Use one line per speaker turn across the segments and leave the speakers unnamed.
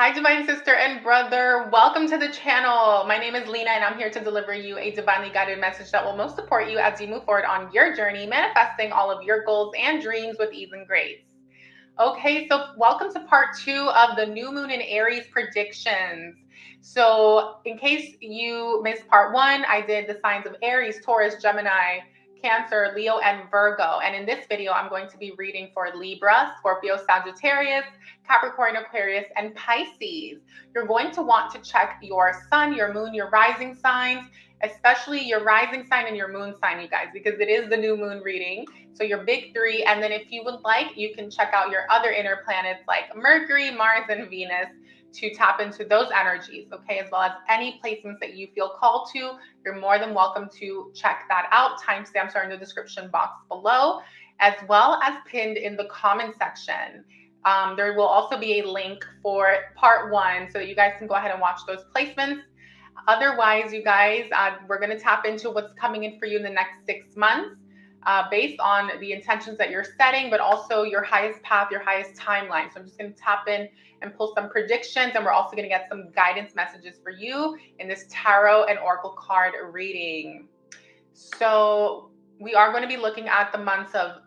Hi, divine sister and brother. Welcome to the channel. My name is Lena, and I'm here to deliver you a divinely guided message that will most support you as you move forward on your journey, manifesting all of your goals and dreams with ease and grace. Okay, so welcome to part 2 of the new moon in Aries predictions. So in case you missed part 1, I did the signs of Aries, Taurus, Gemini, Cancer, Leo, and Virgo. And in this video, I'm going to be reading for Libra, Scorpio, Sagittarius, Capricorn, Aquarius, and Pisces. You're going to want to check your sun, your moon, your rising signs, especially your rising sign and your moon sign, you guys, because it is the new moon reading. So your big 3. And then if you would like, you can check out your other inner planets like Mercury, Mars, and Venus to tap into those energies, okay, as well as any placements that you feel called to. You're more than welcome to check that out. Timestamps are in the description box below, as well as pinned in the comment section. There will also be a link for part 1 so that you guys can go ahead and watch those placements. Otherwise, you guys, we're going to tap into what's coming in for you in the next 6 months. Based on the intentions that you're setting, but also your highest path, your highest timeline. So I'm just going to tap in and pull some predictions, and we're also going to get some guidance messages for you in this tarot and oracle card reading. So we are going to be looking at the months of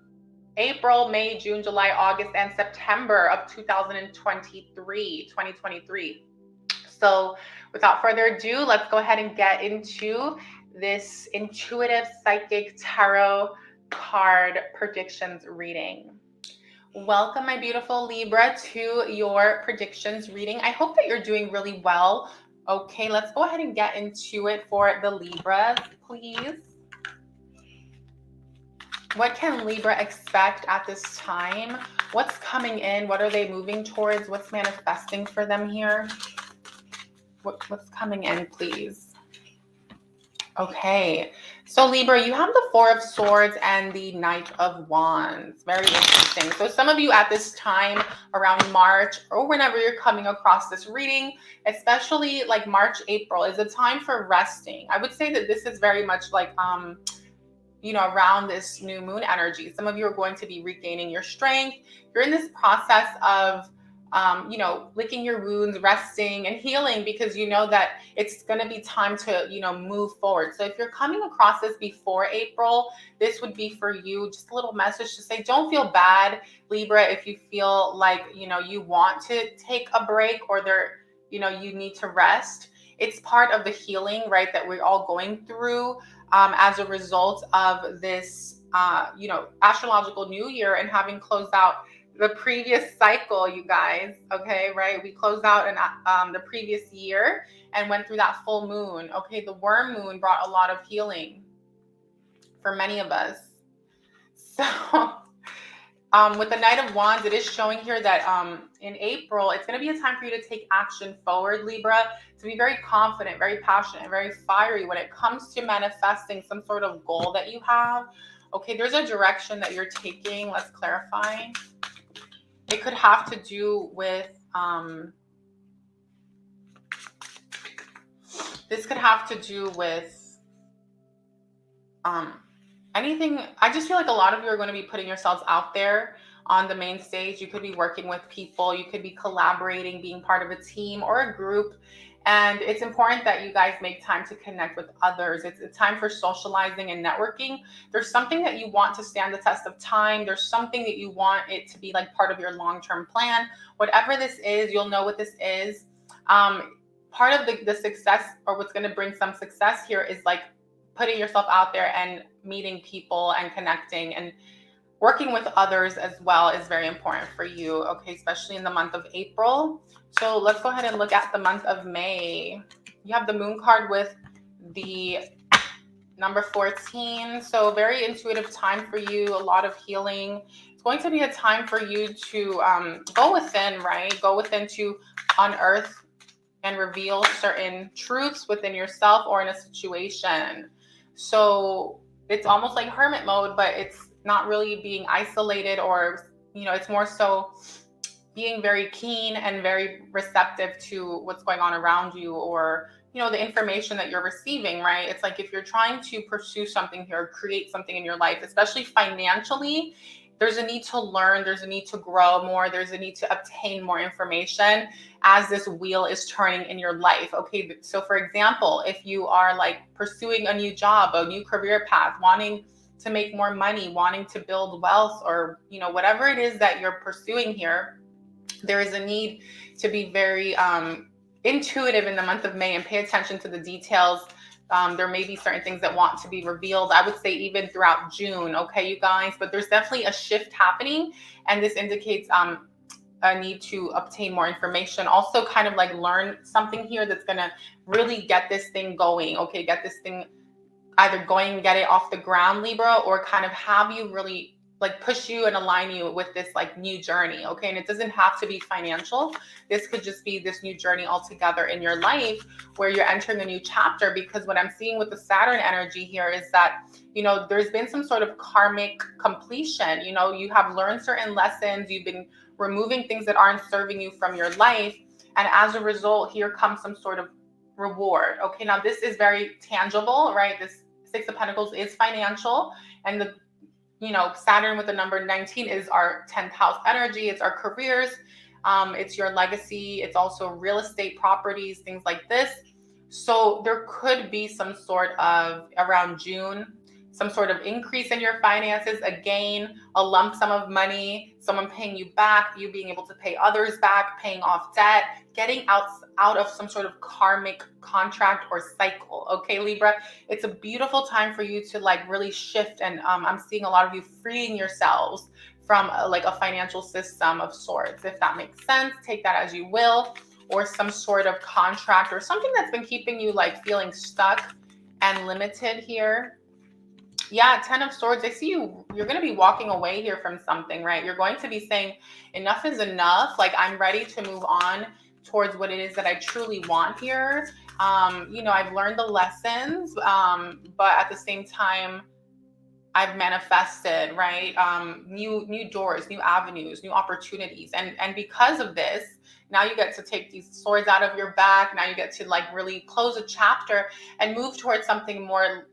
April, May, June, July, August, and September of 2023. So without further ado, let's go ahead and get into this intuitive psychic tarot card predictions reading. Welcome, my beautiful Libra, to your predictions reading. I hope that you're doing really well. Okay, let's go ahead and get into it for the Libras, please. What can Libra expect at this time? What's coming in? What are they moving towards? What's manifesting for them here? What's coming in, please? Okay, so Libra, you have the 4 of Swords and the Knight of Wands. Very interesting. So some of you at this time around March or whenever you're coming across this reading, especially like March, April, is a time for resting. I would say that this is very much like, around this new moon energy. Some of you are going to be regaining your strength. You're in this process of licking your wounds, resting and healing, because you know that it's going to be time to, move forward. So if you're coming across this before April, this would be for you. Just a little message to say, don't feel bad, Libra, if you feel like, you want to take a break or you need to rest. It's part of the healing, right, that we're all going through as a result of this, astrological new year and having closed out the previous cycle, you guys. Okay, right? We closed out the previous year and went through that full moon. Okay, the worm moon brought a lot of healing for many of us. So with the Knight of Wands, it is showing here that in April, it's going to be a time for you to take action forward, Libra, to be very confident, very passionate, very fiery when it comes to manifesting some sort of goal that you have. Okay, there's a direction that you're taking. Let's clarify. It could have to do with, this could have to do with anything. I just feel like a lot of you are going to be putting yourselves out there on the main stage. You could be working with people. You could be collaborating, being part of a team or a group. And it's important that you guys make time to connect with others. It's a time for socializing and networking. There's something that you want to stand the test of time. There's something that you want it to be like part of your long-term plan. Whatever this is, you'll know what this is. Part of the success, or what's going to bring some success here, is like putting yourself out there and meeting people and connecting and working with others as well is very important for you, okay, especially in the month of April. So let's go ahead and look at the month of May. You have the moon card with the number 14. So very intuitive time for you, a lot of healing. It's going to be a time for you to go within, right? Go within to unearth and reveal certain truths within yourself or in a situation. So it's almost like hermit mode, but it's not really being isolated, or, it's more so being very keen and very receptive to what's going on around you, or, the information that you're receiving, right? It's like if you're trying to pursue something here, create something in your life, especially financially, there's a need to learn, there's a need to grow more, there's a need to obtain more information as this wheel is turning in your life. Okay, so for example, if you are like pursuing a new job, a new career path, wanting to make more money, wanting to build wealth, or whatever it is that you're pursuing here, there is a need to be very intuitive in the month of May and pay attention to the details. There may be certain things that want to be revealed, I would say even throughout June, okay, you guys? But there's definitely a shift happening, and this indicates a need to obtain more information. Also kind of like learn something here that's going to really get this thing going, okay? Get this thing either going and get it off the ground, Libra, or kind of have you really like push you and align you with this like new journey, okay? And it doesn't have to be financial. This could just be this new journey altogether in your life where you're entering a new chapter, because what I'm seeing with the Saturn energy here is that, there's been some sort of karmic completion. You have learned certain lessons, you've been removing things that aren't serving you from your life. And as a result, here comes some sort of reward. Okay, now this is very tangible, right? This Six of Pentacles is financial, and the Saturn with the number 19 is our 10th house energy. It's our careers, it's your legacy, it's also real estate properties, things like this. So there could be some sort of, around June, some sort of increase in your finances, a gain, a lump sum of money, someone paying you back, you being able to pay others back, paying off debt, getting out of some sort of karmic contract or cycle. Okay, Libra, it's a beautiful time for you to like really shift. And I'm seeing a lot of you freeing yourselves from like a financial system of sorts, if that makes sense. Take that as you will, or some sort of contract or something that's been keeping you like feeling stuck and limited here. Yeah, 10 of Swords. I see you're going to be walking away here from something, right? You're going to be saying enough is enough. Like, I'm ready to move on towards what it is that I truly want here. I've learned the lessons, but at the same time, I've manifested, right? New doors, new avenues, new opportunities. And because of this, now you get to take these swords out of your back. Now you get to like really close a chapter and move towards something more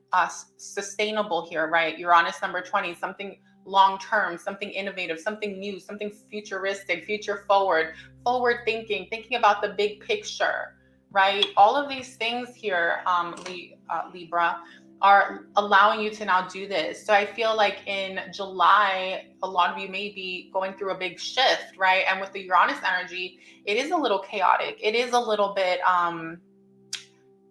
sustainable here, right? Uranus number 20, something long-term, something innovative, something new, something futuristic, future forward thinking about the big picture, right? All of these things here, Libra, are allowing you to now do this. So I feel like in July, a lot of you may be going through a big shift, right? And with the Uranus energy, it is a little chaotic. It is a little bit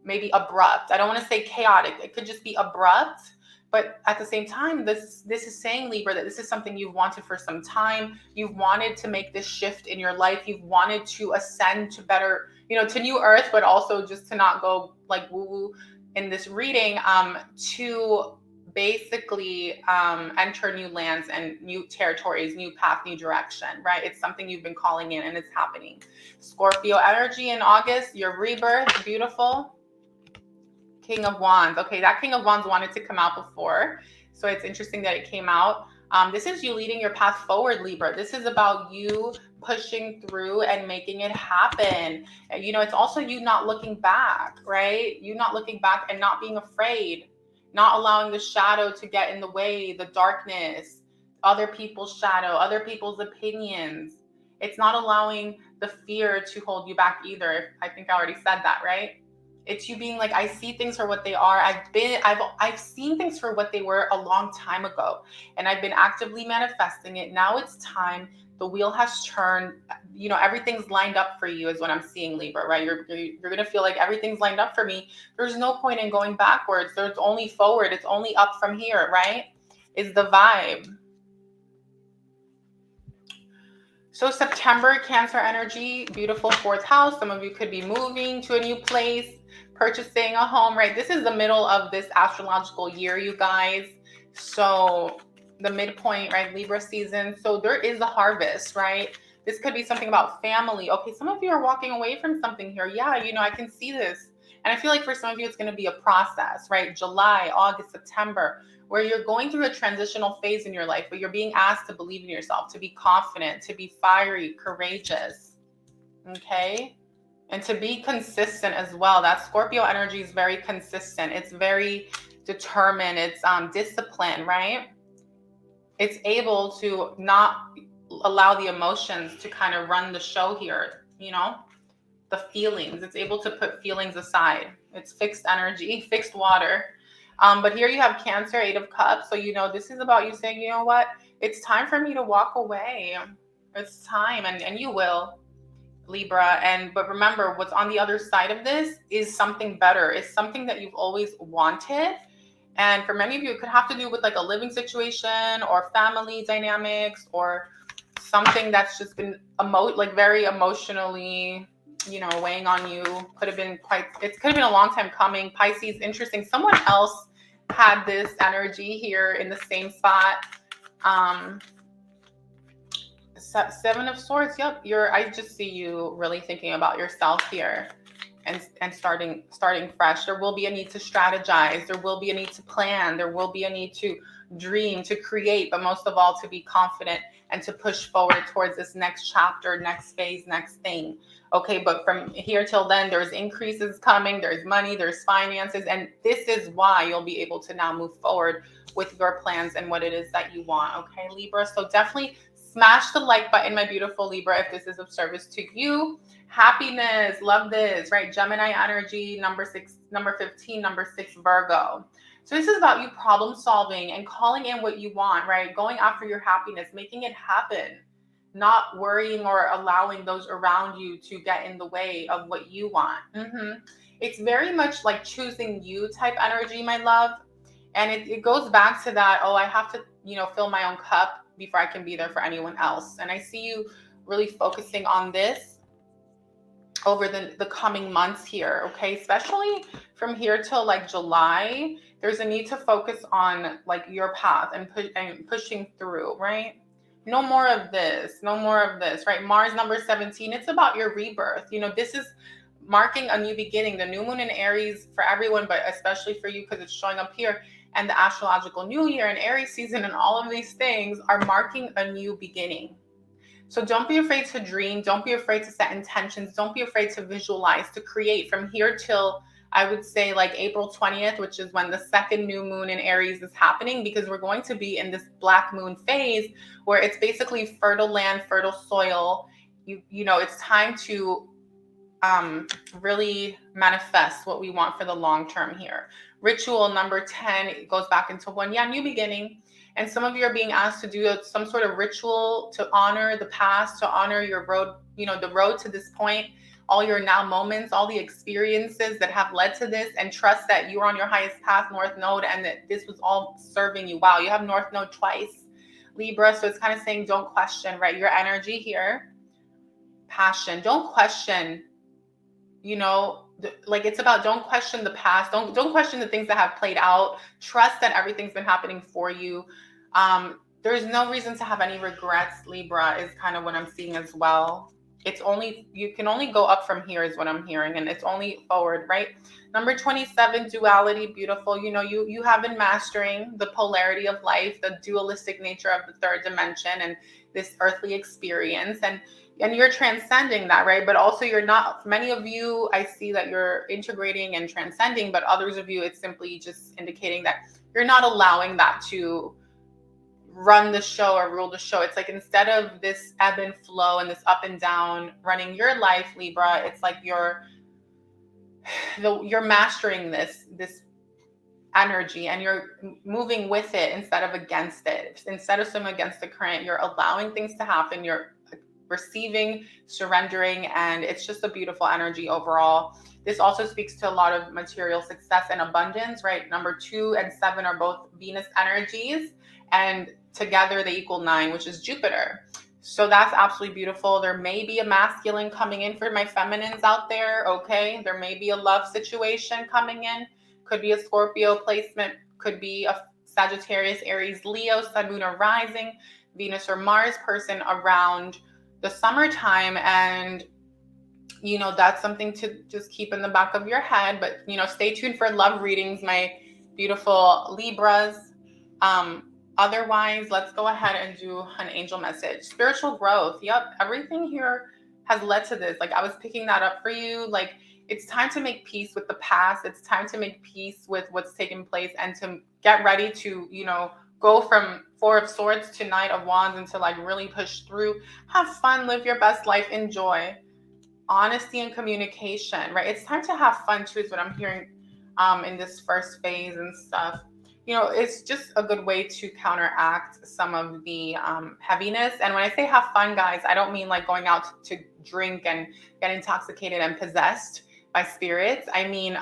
maybe abrupt. I don't want to say chaotic. It could just be abrupt. But at the same time, this is saying, Libra, that this is something you've wanted for some time. You've wanted to make this shift in your life. You've wanted to ascend to better, to new earth, but also just to not go like woo-woo in this reading, to basically enter new lands and new territories, new path, new direction, right? It's something you've been calling in, and it's happening. Scorpio energy in August, your rebirth, beautiful. King of Wands. Okay, that King of Wands wanted to come out before, so it's interesting that it came out. This is you leading your path forward, Libra. This is about you pushing through and making it happen. It's also you not looking back, right? You not looking back and not being afraid, not allowing the shadow to get in the way, the darkness, other people's shadow, other people's opinions. It's not allowing the fear to hold you back either. I think I already said that, right? It's you being like, I see things for what they are. I've seen things for what they were a long time ago, and I've been actively manifesting it. Now it's time. The wheel has turned. Everything's lined up for you is what I'm seeing, Libra, right? You're going to feel like everything's lined up for me. There's no point in going backwards. There's only forward. It's only up from here, right? Is the vibe. So September, Cancer energy, beautiful 4th house. Some of you could be moving to a new place, purchasing a home, right? This is the middle of this astrological year, you guys. So the midpoint, right? Libra season. So there is a harvest, right? This could be something about family. Okay, some of you are walking away from something here. Yeah, I can see this. And I feel like for some of you, it's going to be a process, right? July, August, September, where you're going through a transitional phase in your life, but you're being asked to believe in yourself, to be confident, to be fiery, courageous, okay? And to be consistent as well. That Scorpio energy is very consistent. It's very determined. It's discipline, right? It's able to not allow the emotions to kind of run the show here, you know, the feelings. It's able to put feelings aside. It's fixed energy, fixed water. But here you have Cancer, 8 of Cups. So, you know, this is about you saying, you know what, it's time for me to walk away. It's time, and you will, Libra. But remember, what's on the other side of this is something better. It's something that you've always wanted. And for many of you, it could have to do with like a living situation or family dynamics or something that's just been like very emotionally, you know, weighing on you. Could have been it could have been a long time coming. Pisces, interesting. Someone else had this energy here in the same spot. 7 of Swords. Yep. I just see you really thinking about yourself here. And starting fresh. There will be a need to strategize. There will be a need to plan. There will be a need to dream, to create, but most of all, to be confident and to push forward towards this next chapter, next phase, next thing. Okay, but from here till then, there's increases coming, there's money, there's finances, and this is why you'll be able to now move forward with your plans and what it is that you want. Okay, Libra. So definitely smash the like button, my beautiful Libra, if this is of service to you. Happiness, love this, right? Gemini energy, number 15, number 6, Virgo. So this is about you problem solving and calling in what you want, right? Going after your happiness, making it happen, not worrying or allowing those around you to get in the way of what you want. It's very much like choosing you type energy, my love. And it goes back to that, oh, I have to, you know, fill my own cup before I can be there for anyone else. And I see you really focusing on this over the coming months here, okay? Especially from here till like July, there's a need to focus on like your path and pushing through, right? No more of this, right? Mars, number 17, it's about your rebirth. You know, this is marking a new beginning. The new moon in Aries for everyone, but especially for you because it's showing up here. And the astrological new year and Aries season and all of these things are marking a new beginning. So don't be afraid to dream. Don't be afraid to set intentions. Don't be afraid to visualize, to create from here till I would say like April 20th, which is when the second new moon in Aries is happening, because we're going to be in this black moon phase where it's basically fertile land, fertile soil. You know, it's time to really manifest what we want for the long term here. Ritual number 10, it goes back into one, new beginning. And some of you are being asked to do some sort of ritual to honor the past, to honor your road, you know, the road to this point, all your now moments, all the experiences that have led to this, and trust that you're on your highest path, North Node, and that this was all serving you. Wow, you have North Node twice, Libra. So it's kind of saying don't question, right? Your energy here, passion, don't question, you know, like it's about don't question the past. Don't question the things that have played out. Trust that everything's been happening for you. There's no reason to have any regrets, Libra, is kind of what I'm seeing as well. You can only go up from here is what I'm hearing, and it's only forward, right? Number 27, duality, beautiful. You know, you have been mastering the polarity of life, the dualistic nature of the third dimension and this earthly experience. And you're transcending that, right? But also you're not, many of you, I see that you're integrating and transcending, but others of you, it's simply just indicating that you're not allowing that to run the show or rule the show. It's like instead of this ebb and flow and this up and down running your life, Libra, it's like you're mastering this energy and you're moving with it instead of against it. Instead of swimming against the current, you're allowing things to happen. You're receiving, surrendering, and it's just a beautiful energy overall. This also speaks to a lot of material success and abundance, right? Number 2 and 7 are both Venus energies, and together they equal 9, which is Jupiter. So that's absolutely beautiful. There may be a masculine coming in for my feminines out there, okay? There may be a love situation coming in. Could be a Scorpio placement, could be a Sagittarius, Aries, Leo, Sun, Moon, or Rising, Venus or Mars person around the summertime. And you know, that's something to just keep in the back of your head. But you know, stay tuned for love readings, my beautiful Libras. Otherwise, let's go ahead and do an angel message. Spiritual growth. Yep, everything here has led to this. Like I was picking that up for you. Like it's time to make peace with the past. It's time to make peace with what's taken place and to get ready to, you know, go from Four of Swords to Knight of Wands and to like really push through. Have fun, live your best life, enjoy. Honesty and communication, right? It's time to have fun too, is what I'm hearing in this first phase and stuff. You know, it's just a good way to counteract some of the heaviness. And when I say have fun, guys, I don't mean like going out to drink and get intoxicated and possessed by spirits. I mean,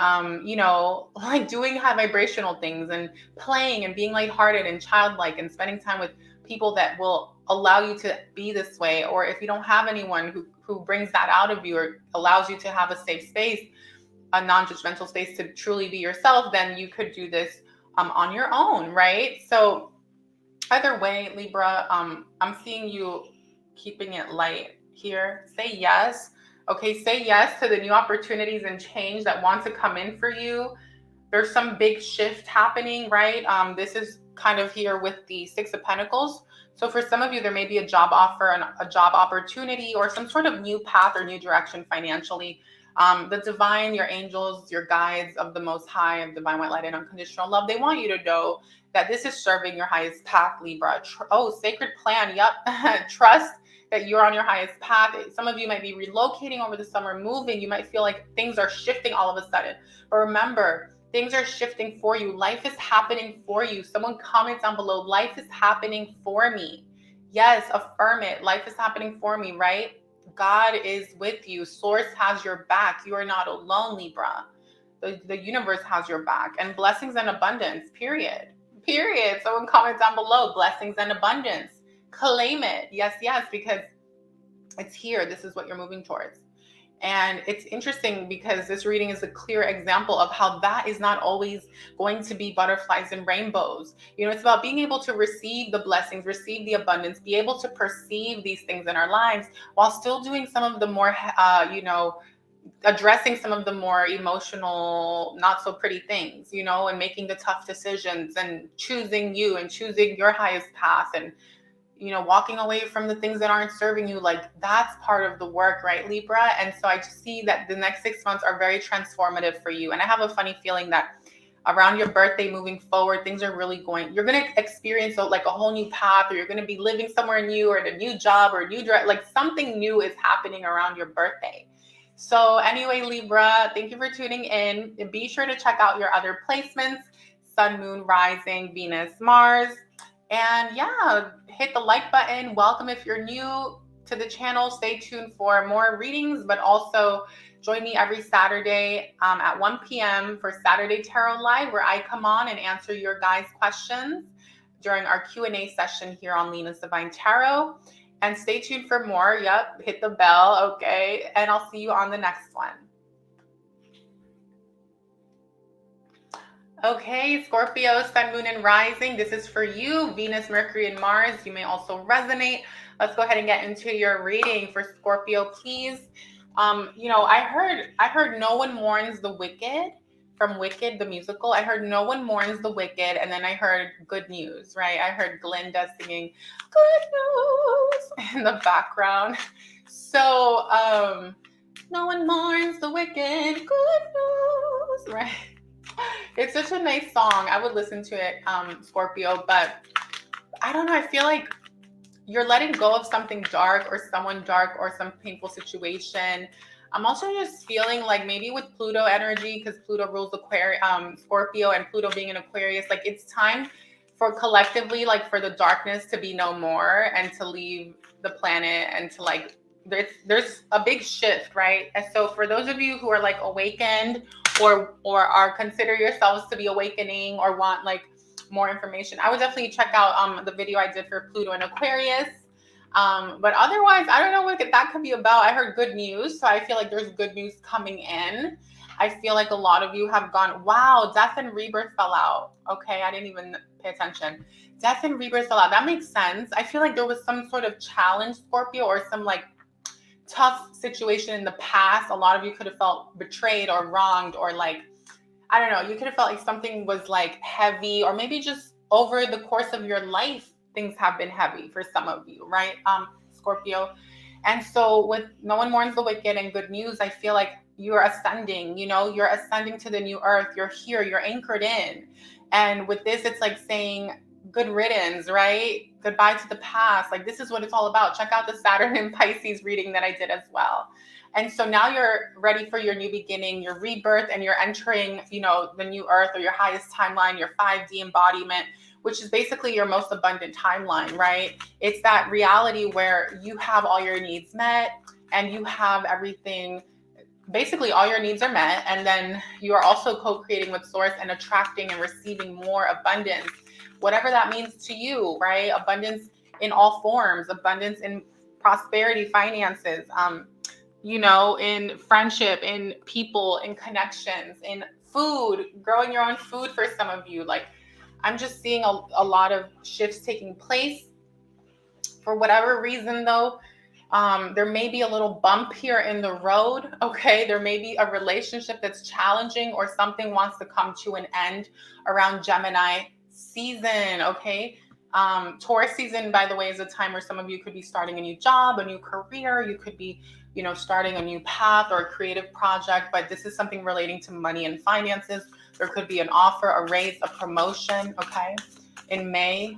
you know, like doing high vibrational things and playing and being lighthearted and childlike and spending time with people that will allow you to be this way. Or if you don't have anyone who brings that out of you or allows you to have a safe space, a non-judgmental space to truly be yourself, then you could do this on your own, right? So either way, Libra, I'm seeing you keeping it light here. Say yes. Okay, say yes to the new opportunities and change that want to come in for you. There's some big shift happening, right? This is kind of here with the Six of Pentacles. So for some of you, there may be a job offer and a job opportunity or some sort of new path or new direction financially. The divine, your angels, your guides of the Most High, of divine white light and unconditional love, they want you to know that this is serving your highest path, Libra. Sacred plan. Yep. Trust that you're on your highest path. Some of you might be relocating over the summer, moving. You might feel like things are shifting all of a sudden. But remember, things are shifting for you. Life is happening for you. Someone comment down below, life is happening for me. Yes, affirm it. Life is happening for me, right? God is with you. Source has your back. You are not alone, Libra. The universe has your back. And blessings and abundance, period. Period. Someone comment down below, blessings and abundance. Claim it. Yes, yes, because it's here. This is what you're moving towards. And it's interesting because this reading is a clear example of how that is not always going to be butterflies and rainbows. You know, it's about being able to receive the blessings, receive the abundance, be able to perceive these things in our lives while still doing some of the more, addressing some of the more emotional, not so pretty things, you know, and making the tough decisions and choosing you and choosing your highest path and, you know, walking away from the things that aren't serving you. Like, that's part of the work, right, Libra? And so I just see that the next 6 months are very transformative for you. And I have a funny feeling that around your birthday moving forward, things are really you're going to experience like a whole new path, or you're going to be living somewhere new or in a new job or a new like something new is happening around your birthday. So anyway, Libra, thank you for tuning in. Be sure to check out your other placements, Sun, Moon, Rising, Venus, Mars. And yeah, hit the like button. Welcome if you're new to the channel. Stay tuned for more readings, but also join me every Saturday at 1 p.m. for Saturday Tarot Live, where I come on and answer your guys' questions during our Q&A session here on Lina's Divine Tarot. And stay tuned for more. Yep, hit the bell, okay? And I'll see you on the next one. Okay, Scorpio, Sun, Moon, and Rising. This is for you, Venus, Mercury, and Mars. You may also resonate. Let's go ahead and get into your reading for Scorpio, please. You know, I heard no one mourns the wicked from Wicked, the musical. I heard no one mourns the wicked, and then I heard good news, right? I heard Glinda singing good news in the background. So, no one mourns the wicked, good news, right? It's such a nice song. I would listen to it, Scorpio, but I don't know. I feel like you're letting go of something dark or someone dark or some painful situation. I'm also just feeling like maybe with Pluto energy, because Pluto rules Scorpio, and Pluto being an Aquarius, like it's time for collectively, like for the darkness to be no more and to leave the planet, and to like, there's a big shift, right? And so for those of you who are like awakened or are consider yourselves to be awakening or want like more information, I would definitely check out the video I did for Pluto and Aquarius. But otherwise, I don't know what that could be about. I heard good news, so I feel like there's good news coming in. I feel like a lot of you have gone, wow, death and rebirth fell out. Okay, I didn't even pay attention. Death and rebirth fell out. That makes sense. I feel like there was some sort of challenge, Scorpio, or some like tough situation in the past. A lot of you could have felt betrayed or wronged, or like, I don't know, you could have felt like something was like heavy, or maybe just over the course of your life, things have been heavy for some of you, right, Scorpio? And so with no one mourns the wicked and good news, I feel like you're ascending, you know, you're ascending to the new earth. You're here, you're anchored in. And with this, it's like saying, good riddance, right? Goodbye to the past. Like, this is what it's all about. Check out the Saturn and Pisces reading that I did as well. And so now you're ready for your new beginning, your rebirth, and you're entering, you know, the new earth or your highest timeline, your 5D embodiment, which is basically your most abundant timeline, right? It's that reality where you have all your needs met and you have everything, basically all your needs are met. And then you are also co-creating with source and attracting and receiving more abundance, whatever that means to you, right? Abundance in all forms, abundance in prosperity, finances, you know, in friendship, in people, in connections, in food, growing your own food for some of you. Like, I'm just seeing a lot of shifts taking place. For whatever reason, though, there may be a little bump here in the road, okay? There may be a relationship that's challenging or something wants to come to an end around Gemini season, okay? Taurus season, by the way, is a time where some of you could be starting a new job, a new career. You could be, you know, starting a new path or a creative project, but this is something relating to money and finances. There could be an offer, a raise, a promotion, okay? In May,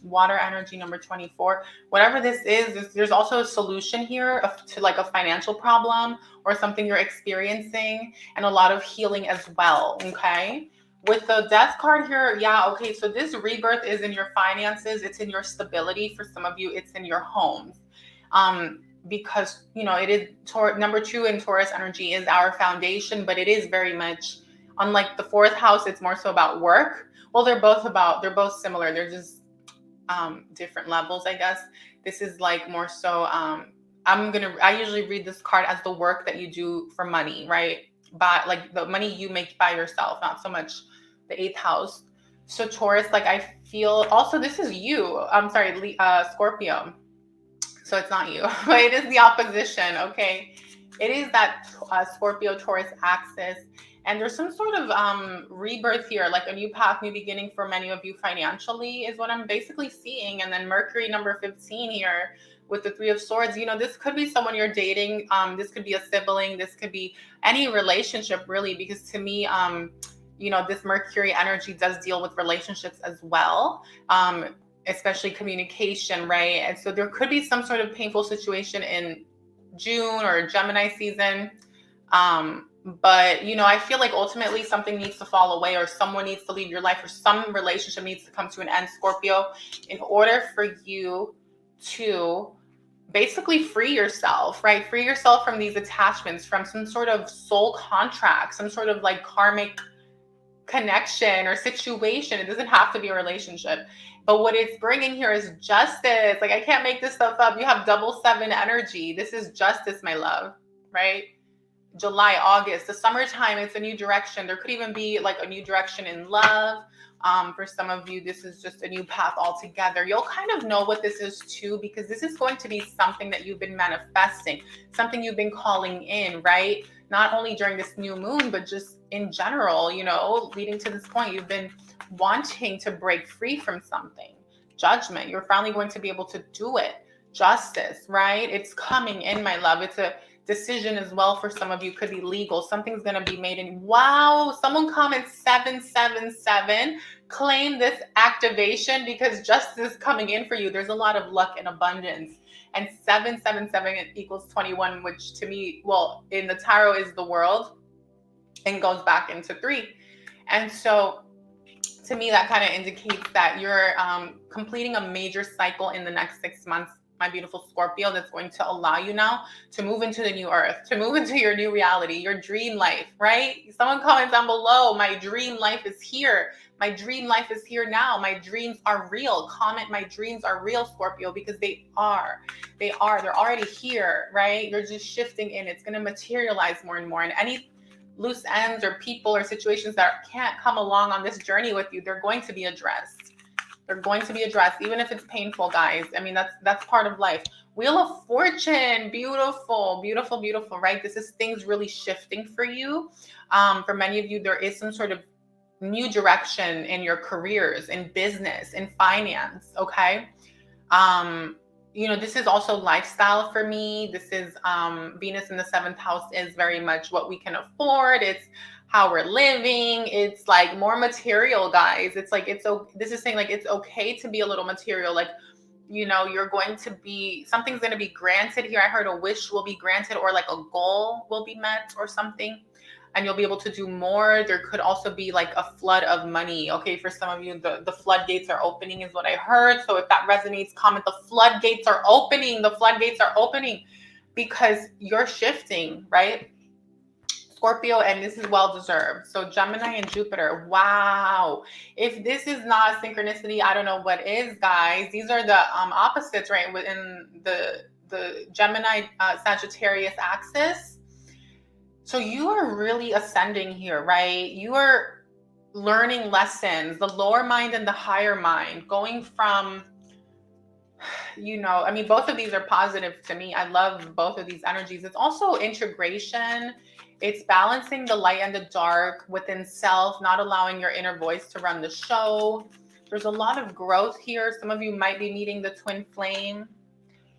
water energy number 24. Whatever this is, there's also a solution here to like a financial problem or something you're experiencing, and a lot of healing as well, okay? With the death card here, yeah, okay, so this rebirth is in your finances, it's in your stability. For some of you, it's in your homes. Because, you know, it is number 2 in Taurus energy is our foundation, but it is very much, unlike the 4th house, it's more so about work. Well, they're both similar. They're just different levels, I guess. This is like more so, I usually read this card as the work that you do for money, right? But like the money you make by yourself, not so much the 8th house. So Taurus, like I feel also, this is you. I'm sorry, Scorpio. So it's not you, but it is the opposition, okay? It is that Scorpio-Taurus axis. And there's some sort of rebirth here, like a new path, new beginning for many of you financially is what I'm basically seeing. And then Mercury number 15 here with the 3 of Swords. You know, this could be someone you're dating. This could be a sibling. This could be any relationship, really, because to me, you know, this Mercury energy does deal with relationships as well. Especially communication, right? And so there could be some sort of painful situation in June or Gemini season. But, you know, I feel like ultimately something needs to fall away, or someone needs to leave your life, or some relationship needs to come to an end, Scorpio, in order for you to basically free yourself, right? Free yourself from these attachments, from some sort of soul contract, some sort of like karmic connection or situation. It doesn't have to be a relationship. But what it's bringing here is justice. Like, I can't make this stuff up. You have double 7 energy. This is justice, my love, right? July, August, the summertime, it's a new direction. There could even be like a new direction in love. For some of you, this is just a new path altogether. You'll kind of know what this is too, because this is going to be something that you've been manifesting, something you've been calling in, right? Not only during this new moon, but just in general, you know, leading to this point, you've been wanting to break free from something. Judgment, you're finally going to be able to do it. Justice, right? It's coming in, my love. It's a decision as well. For some of you, could be legal. Something's going to be made in. Wow, someone comments 777. Claim this activation, because justice is coming in for you. There's a lot of luck and abundance. And 777 equals 21, which to me, well, in the tarot is the world and goes back into 3. And so to me, that kind of indicates that you're completing a major cycle in the next 6 months, my beautiful Scorpio, that's going to allow you now to move into the new earth, to move into your new reality, your dream life, right? Someone comments down below, my dream life is here. My dream life is here now. My dreams are real. Comment, my dreams are real, Scorpio, because they are. They're already here, right? You're just shifting in. It's going to materialize more and more. And any loose ends or people or situations that can't come along on this journey with you, they're going to be addressed. They're going to be addressed, even if it's painful, guys. I mean, that's part of life. Wheel of Fortune, beautiful, beautiful, beautiful, right? This is things really shifting for you. For many of you, there is some sort of new direction in your careers, in business, in finance, okay? you know, this is also lifestyle for me. This is Venus in the 7th house is very much what we can afford. It's how we're living. It's like more material, guys. It's like, this is saying like it's okay to be a little material. Like, you know, you're going to be, something's going to be granted here. I heard a wish will be granted, or like a goal will be met or something, and you'll be able to do more. There could also be like a flood of money. Okay, for some of you, the floodgates are opening is what I heard. So if that resonates, comment, the floodgates are opening. The floodgates are opening because you're shifting, right? Scorpio, and this is well deserved. So Gemini and Jupiter. Wow. If this is not synchronicity, I don't know what is, guys. These are the opposites, right? Within the Gemini Sagittarius axis. So you are really ascending here, right? You are learning lessons, the lower mind and the higher mind, going from, you know, I mean, both of these are positive to me. I love both of these energies. It's also integration. It's balancing the light and the dark within self, not allowing your inner voice to run the show. There's a lot of growth here. Some of you might be meeting the twin flame.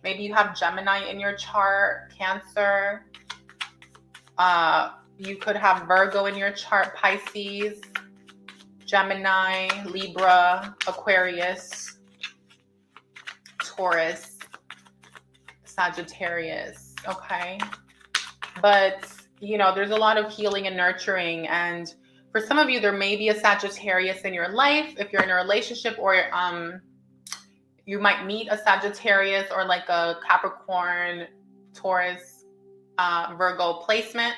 Maybe you have Gemini in your chart, Cancer. You could have Virgo in your chart, Pisces, Gemini, Libra, Aquarius, Taurus, Sagittarius, okay? But, you know, there's a lot of healing and nurturing. And for some of you, there may be a Sagittarius in your life if you're in a relationship, or you might meet a Sagittarius or like a Capricorn, Taurus, Virgo placement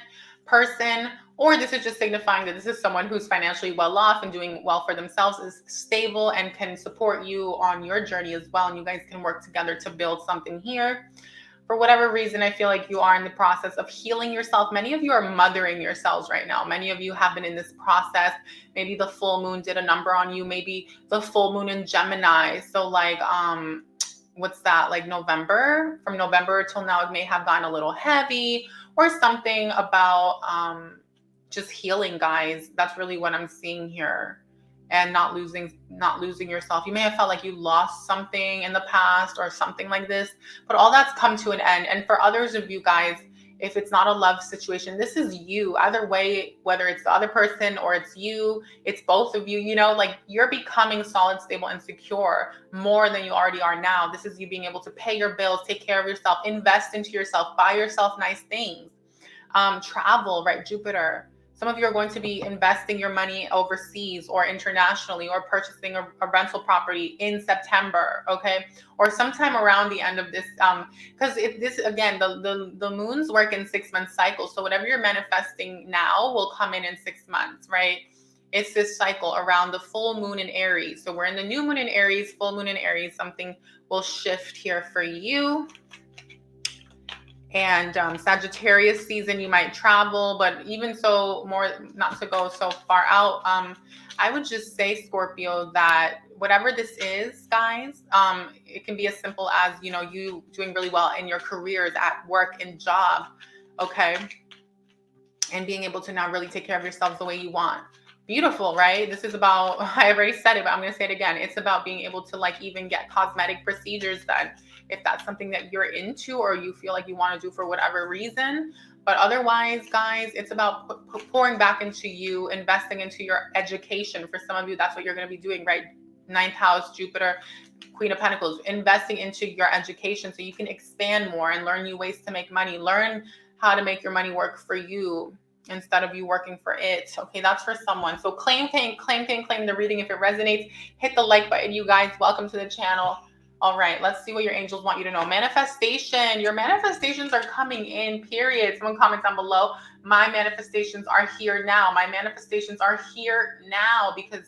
person, or this is just signifying that this is someone who's financially well off and doing well for themselves, is stable and can support you on your journey as well, and you guys can work together to build something here. For whatever reason, I feel like you are in the process of healing yourself. Many of you are mothering yourselves right now. Many of you have been in this process. Maybe the full moon did a number on you. Maybe the full moon in Gemini. So like, what's that, like November? From November till now, it may have gotten a little heavy, or something about just healing, guys. That's really what I'm seeing here. And not losing yourself. You may have felt like you lost something in the past or something like this, but all that's come to an end. And for others of you guys, if it's not a love situation, this is you. Either way, whether it's the other person or it's you, it's both of you, you know, like you're becoming solid, stable, and secure more than you already are now. This is you being able to pay your bills, take care of yourself, invest into yourself, buy yourself nice things, travel, right? Jupiter. Some of you are going to be investing your money overseas or internationally, or purchasing a rental property in September, okay? Or sometime around the end of this, because this, again, the moons work in 6-month cycles. So whatever you're manifesting now will come in 6 months, right? It's this cycle around the full moon in Aries. So we're in the new moon in Aries, full moon in Aries. Something will shift here for you. And Sagittarius season, you might travel, but even so, more not to go so far out. I would just say, Scorpio, that whatever this is, guys, it can be as simple as, you know, you doing really well in your careers, at work and job, okay? And being able to now really take care of yourselves the way you want. Beautiful, right? This is about, I already said it, but I'm going to say it again. It's about being able to like even get cosmetic procedures done, if that's something that you're into or you feel like you want to do for whatever reason. But otherwise, guys, it's about pouring back into you, investing into your education. For some of you, that's what you're going to be doing, right? 9th house, Jupiter, Queen of Pentacles, investing into your education so you can expand more and learn new ways to make money. Learn how to make your money work for you instead of you working for it. Okay, that's for someone. So claim the reading if it resonates. Hit the like button, you guys. Welcome to the channel. All right, let's see what your angels want you to know. Manifestation. Your manifestations are coming in, period. Someone comment down below. My manifestations are here now. My manifestations are here now, because,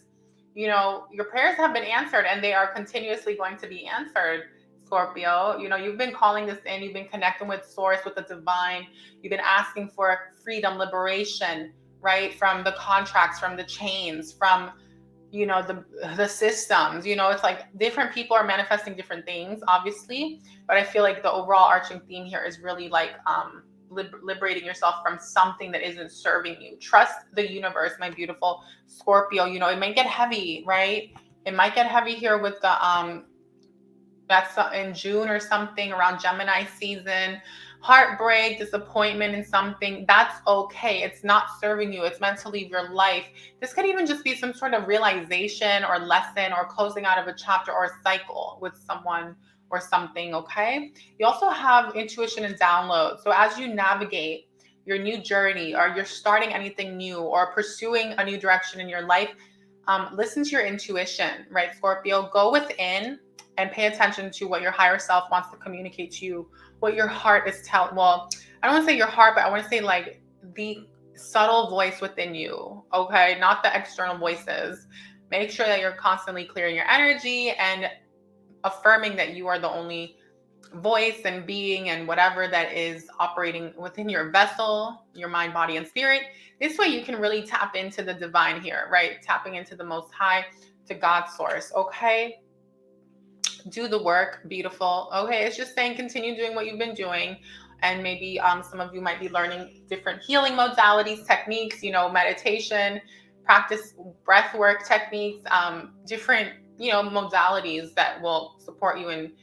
you know, your prayers have been answered and they are continuously going to be answered, Scorpio. You know, you've been calling this in. You've been connecting with source, with the divine. You've been asking for freedom, liberation, right? From the contracts, from the chains, from, you know, the systems. You know, it's like different people are manifesting different things, obviously, but I feel like the overall arching theme here is really like liberating yourself from something that isn't serving you. Trust the universe, my beautiful Scorpio. You know, it might get heavy, right? It might get heavy here with the that's in June or something, around Gemini season, heartbreak, disappointment in something, that's okay. It's not serving you. It's meant to leave your life. This could even just be some sort of realization or lesson or closing out of a chapter or a cycle with someone or something, okay? You also have intuition and download. So as you navigate your new journey, or you're starting anything new or pursuing a new direction in your life, listen to your intuition, right, Scorpio? Go within and pay attention to what your higher self wants to communicate to you, what your heart is telling. Well, I don't want to say your heart, but I want to say like the subtle voice within you, okay? Not the external voices. Make sure that you're constantly clearing your energy and affirming that you are the only voice and being and whatever that is operating within your vessel, your mind, body, and spirit. This way you can really tap into the divine here, right? Tapping into the Most High, to God's source, okay? Do the work, beautiful. Okay, it's just saying continue doing what you've been doing. And maybe some of you might be learning different healing modalities, techniques, meditation, practice breath work techniques, different, modalities that will support you in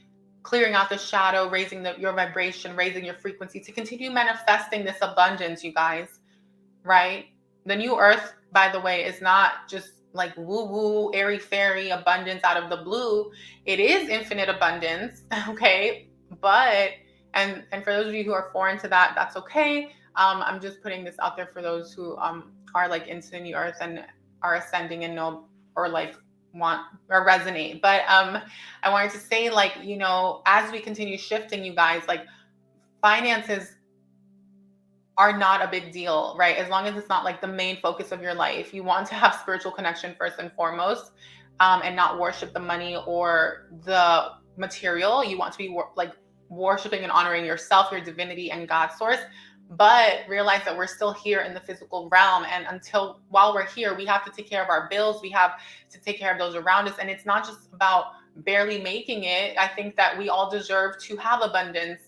clearing out the shadow, raising your vibration, raising your frequency to continue manifesting this abundance, you guys, right? The new earth, by the way, is not just like woo-woo, airy-fairy abundance out of the blue. It is infinite abundance, okay? But, and for those of you who are foreign to that, that's okay. I'm just putting this out there for those who are like into the new earth and are ascending and know, or like want or resonate. But I wanted to say, like, as we continue shifting, you guys, like, finances are not a big deal, right? As long as it's not like the main focus of your life. You want to have spiritual connection first and foremost, and not worship the money or the material. You want to be like worshiping and honoring yourself, your divinity, and God's source. But realize that we're still here in the physical realm. And while we're here, we have to take care of our bills. We have to take care of those around us. And it's not just about barely making it. I think that we all deserve to have abundance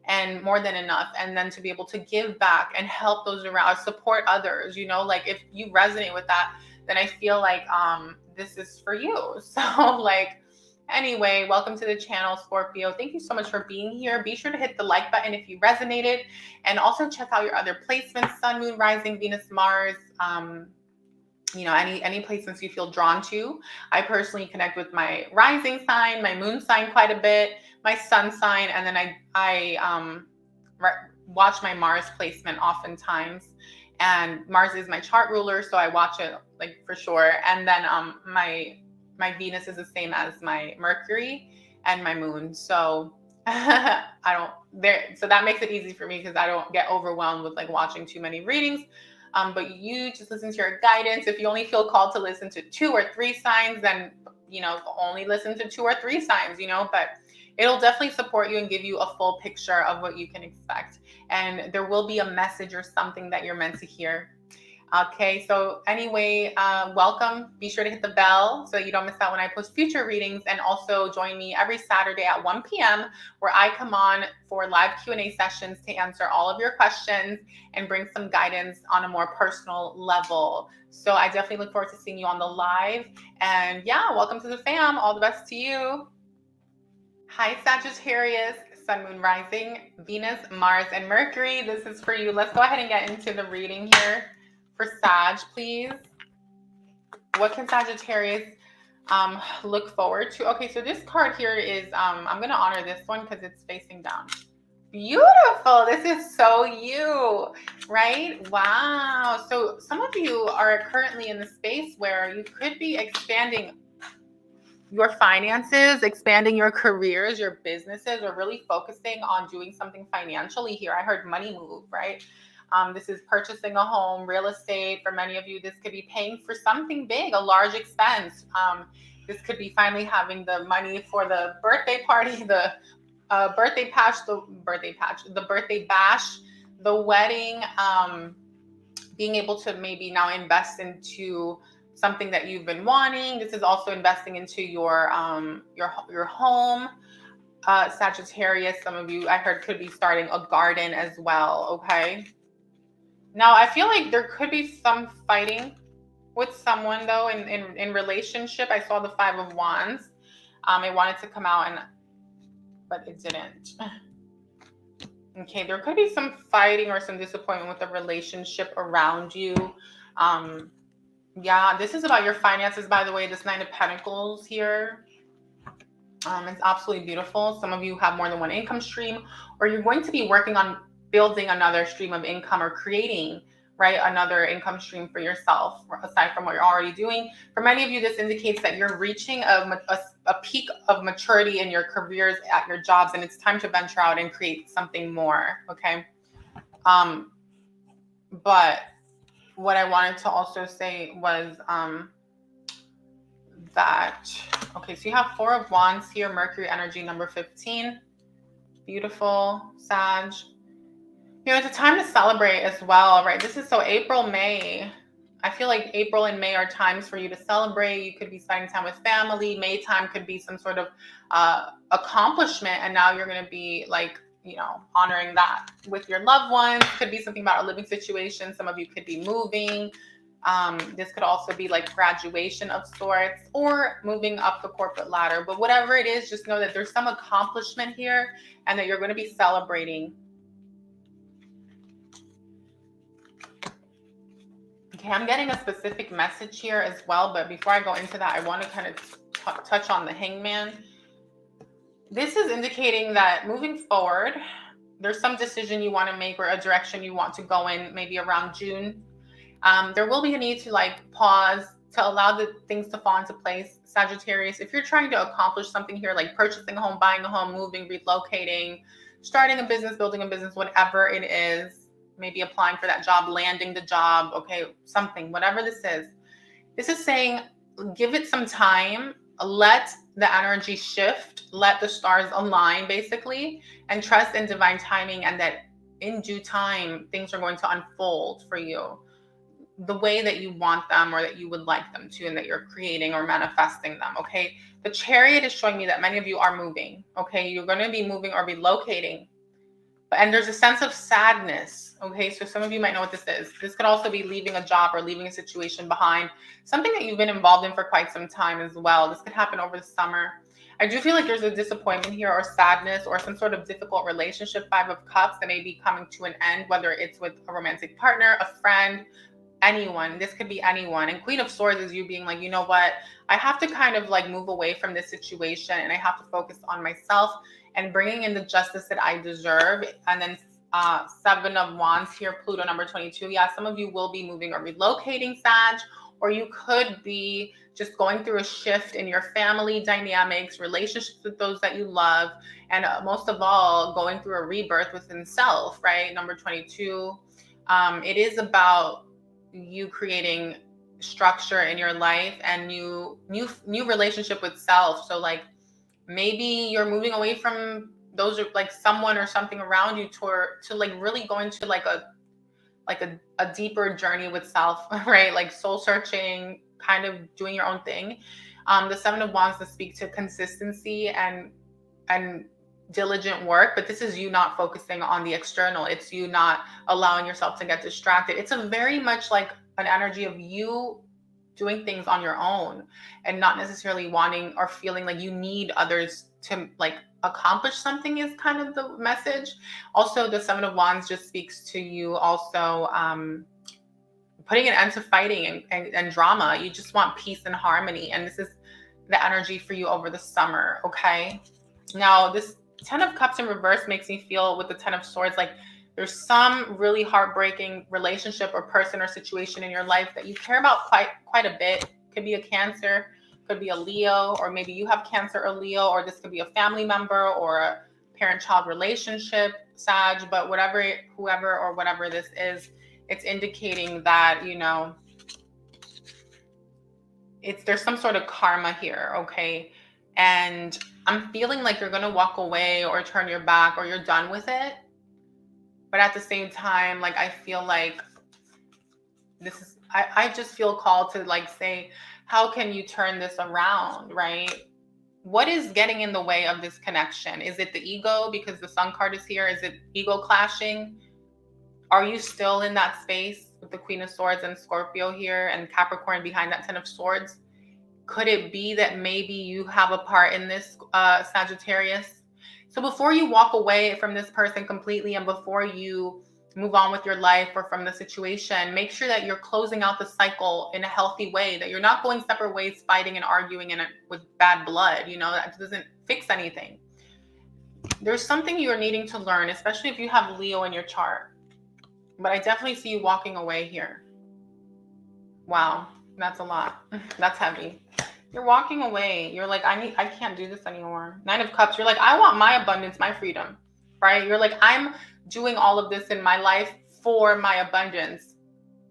and more than enough, and then to be able to give back and help those around, support others, like if you resonate with that, then I feel like this is for you. So like, anyway, welcome to the channel, Scorpio. Thank you so much for being here. Be sure to hit the like button if you resonated, and also check out your other placements: Sun, Moon, Rising, Venus, Mars, any placements you feel drawn to. I personally connect with my rising sign, my moon sign quite a bit, my sun sign, and then I watch my Mars placement oftentimes. And Mars is my chart ruler, so I watch it like for sure. And then my Venus is the same as my Mercury and my moon. So so that makes it easy for me because I don't get overwhelmed with like watching too many readings. But you just listen to your guidance. If you only feel called to listen to 2 or 3 signs, then, only listen to 2 or 3 signs, but it'll definitely support you and give you a full picture of what you can expect. And there will be a message or something that you're meant to hear. Okay, so anyway, welcome. Be sure to hit the bell so you don't miss out when I post future readings. And also join me every Saturday at 1 p.m. where I come on for live Q&A sessions to answer all of your questions and bring some guidance on a more personal level. So I definitely look forward to seeing you on the live. And yeah, welcome to the fam. All the best to you. Hi, Sagittarius, Sun, Moon, Rising, Venus, Mars, and Mercury. This is for you. Let's go ahead and get into the reading here. For Sag, please. What can Sagittarius look forward to? Okay, so this card here is, I'm going to honor this one because it's facing down. Beautiful. This is so you, right? Wow. So some of you are currently in the space where you could be expanding your finances, expanding your careers, your businesses, or really focusing on doing something financially here. I heard money move, right? This is purchasing a home, real estate. For many of you, this could be paying for something big, a large expense. This could be finally having the money for the birthday party, the birthday bash, the wedding, being able to maybe now invest into something that you've been wanting. This is also investing into your home. Sagittarius, some of you I heard could be starting a garden as well, okay? Now, I feel like there could be some fighting with someone, though, in relationship. I saw the 5 of Wands. I wanted to come out and but it didn't. Okay, there could be some fighting or some disappointment with the relationship around you. Yeah, this is about your finances, by the way, this Nine of Pentacles here. It's absolutely beautiful. Some of you have more than one income stream, or you're going to be working on building another stream of income or creating, right, another income stream for yourself, aside from what you're already doing. For many of you, this indicates that you're reaching a peak of maturity in your careers at your jobs, and it's time to venture out and create something more, okay? But what I wanted to also say was that, okay, so you have Four of Wands here, Mercury energy, number 15. Beautiful, Sag. You know, it's a time to celebrate as well, right? This is so April, May. I feel like April and May are times for you to celebrate. You could be spending time with family. May time could be some sort of accomplishment. And now you're going to be like, you know, honoring that with your loved ones. Could be something about a living situation. Some of you could be moving. This could also be like graduation of sorts or moving up the corporate ladder. But whatever it is, just know that there's some accomplishment here and that you're going to be celebrating. Okay, I'm getting a specific message here as well, but before I go into that, I want to kind of touch on the Hangman. This is indicating that moving forward, there's some decision you want to make or a direction you want to go in, maybe around June. There will be a need to like pause to allow the things to fall into place. Sagittarius, if you're trying to accomplish something here, like purchasing a home, buying a home, moving, relocating, starting a business, building a business, whatever it is, maybe applying for that job, landing the job, okay, something, whatever this is saying, give it some time, let the energy shift, let the stars align basically, and trust in divine timing, and that in due time, things are going to unfold for you the way that you want them or that you would like them to, and that you're creating or manifesting them, okay? The Chariot is showing me that many of you are moving, okay? You're going to be moving or relocating. And there's a sense of sadness, okay? So some of you might know what this is. This could also be leaving a job or leaving a situation behind, something that you've been involved in for quite some time as well. This could happen over the summer. I do feel like there's a disappointment here or sadness or some sort of difficult relationship, Five of Cups, that may be coming to an end, whether it's with a romantic partner, a friend, anyone. This could be anyone. And Queen of Swords is you being like, you know what? I have to kind of like move away from this situation and I have to focus on myself and bringing in the justice that I deserve. And then Seven of Wands here, Pluto number 22. Yeah, some of you will be moving or relocating, Sag, or you could be just going through a shift in your family dynamics, relationships with those that you love, and most of all, going through a rebirth within self, right? Number 22. It is about you creating structure in your life and new relationship with self. So like maybe you're moving away from those, like someone or something around you to like really go into like a deeper journey with self, right? Like soul searching, kind of doing your own thing. The Seven of Wands to speak to consistency and diligent work, but this is you not focusing on the external. It's you not allowing yourself to get distracted. It's a very much like an energy of you doing things on your own and not necessarily wanting or feeling like you need others to like accomplish something is kind of the message. Also, the Seven of Wands just speaks to you also putting an end to fighting and drama. You just want peace and harmony, and this is the energy for you over the summer, okay? Now, this Ten of Cups in reverse makes me feel with the Ten of Swords like there's some really heartbreaking relationship or person or situation in your life that you care about quite a bit. Could be a Cancer, could be a Leo, or maybe you have Cancer or Leo, or this could be a family member or a parent-child relationship, Sag, but whoever or whatever this is, it's indicating that, you know, there's some sort of karma here, okay? And I'm feeling like you're going to walk away or turn your back or you're done with it. But at the same time, like, I feel like I just feel called to like say, how can you turn this around, right? What is getting in the way of this connection? Is it the ego because the Sun card is here? Is it ego clashing? Are you still in that space with the Queen of Swords and Scorpio here and Capricorn behind that Ten of Swords? Could it be that maybe you have a part in this, Sagittarius? So before you walk away from this person completely and before you move on with your life or from the situation, make sure that you're closing out the cycle in a healthy way, that you're not going separate ways, fighting and arguing with bad blood. That doesn't fix anything. There's something you're needing to learn, especially if you have Leo in your chart. But I definitely see you walking away here. Wow, that's a lot. That's heavy. You're walking away. You're like, I can't do this anymore. 9 of Cups. You're like, I want my abundance, my freedom, right? You're like, I'm doing all of this in my life for my abundance.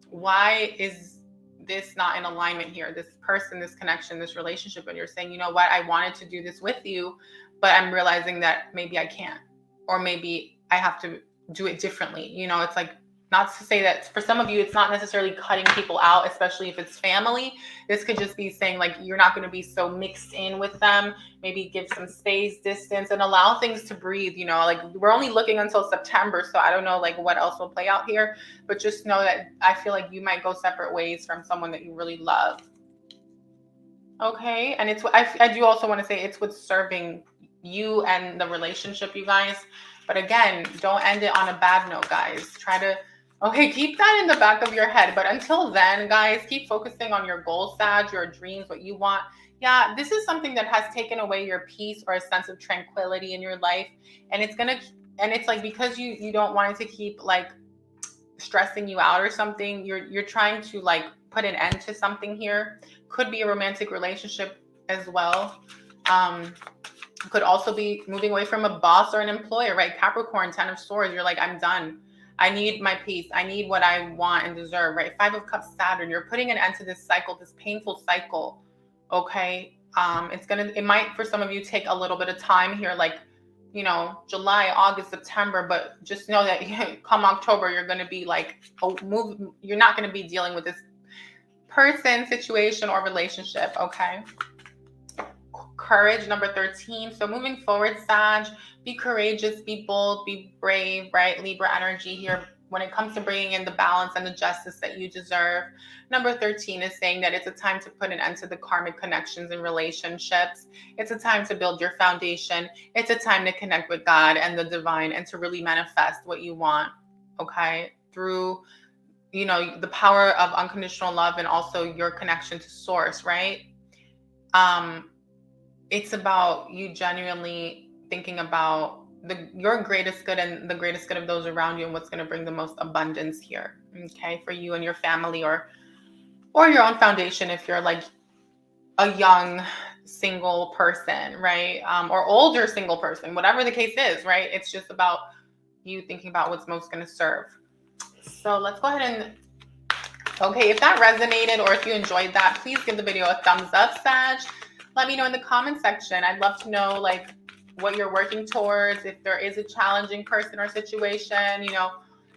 Why is this not in alignment here? This person, this connection, this relationship, and you're saying, you know what? I wanted to do this with you, but I'm realizing that maybe I can't, or maybe I have to do it differently. It's like, not to say that for some of you, it's not necessarily cutting people out, especially if it's family. This could just be saying like, you're not going to be so mixed in with them. Maybe give some space, distance, and allow things to breathe. Like we're only looking until September. So I don't know like what else will play out here, but just know that I feel like you might go separate ways from someone that you really love. Okay. And I do also want to say it's what's serving you and the relationship, you guys. But again, don't end it on a bad note, guys. Keep that in the back of your head. But until then, guys, keep focusing on your goals, Sag, your dreams, what you want. Yeah, this is something that has taken away your peace or a sense of tranquility in your life. And it's like, because you don't want it to keep like stressing you out or something, you're trying to like put an end to something here. Could be a romantic relationship as well. Could also be moving away from a boss or an employer, right? Capricorn, 10 of Swords. You're like, I'm done. I need my peace. I need what I want and deserve, right? 5 of Cups, Saturn. You're putting an end to this cycle, this painful cycle. Okay. It might, for some of you, take a little bit of time here, like, July, August, September, but just know that come October, you're going to be like, you're not going to be dealing with this person, situation, or relationship. Okay. Courage, number 13. So moving forward, Sag, be courageous, be bold, be brave, right? Libra energy here when it comes to bringing in the balance and the justice that you deserve. Number 13 is saying that it's a time to put an end to the karmic connections and relationships. It's a time to build your foundation. It's a time to connect with God and the divine and to really manifest what you want, okay? Through, the power of unconditional love and also your connection to source, right? It's about you genuinely thinking about your greatest good and the greatest good of those around you and what's going to bring the most abundance here, okay, for you and your family or your own foundation if you're like a young single person, right? Or older single person, whatever the case is, right? It's just about you thinking about what's most going to serve. So let's go ahead and, okay, if that resonated or if you enjoyed that, please give the video a thumbs up, Sag. Let me know in the comment section. I'd love to know like what you're working towards. If there is a challenging person or situation,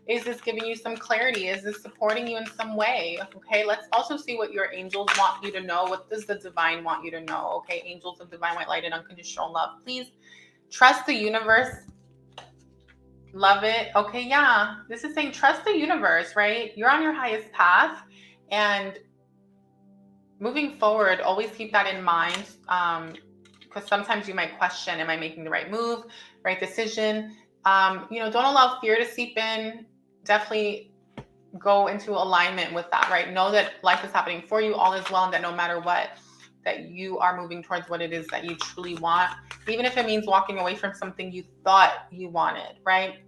is this giving you some clarity? Is this supporting you in some way? Okay, let's also see what your angels want you to know. What does the divine want you to know? Okay, angels of divine white light and unconditional love. Please trust the universe. Love it. Okay, yeah. This is saying trust the universe, right? You're on your highest path. And moving forward, always keep that in mind, because sometimes you might question, am I making the right move, right decision? Don't allow fear to seep in. Definitely go into alignment with that, right? Know that life is happening for you, all is well, and that no matter what, that you are moving towards what it is that you truly want, even if it means walking away from something you thought you wanted, right?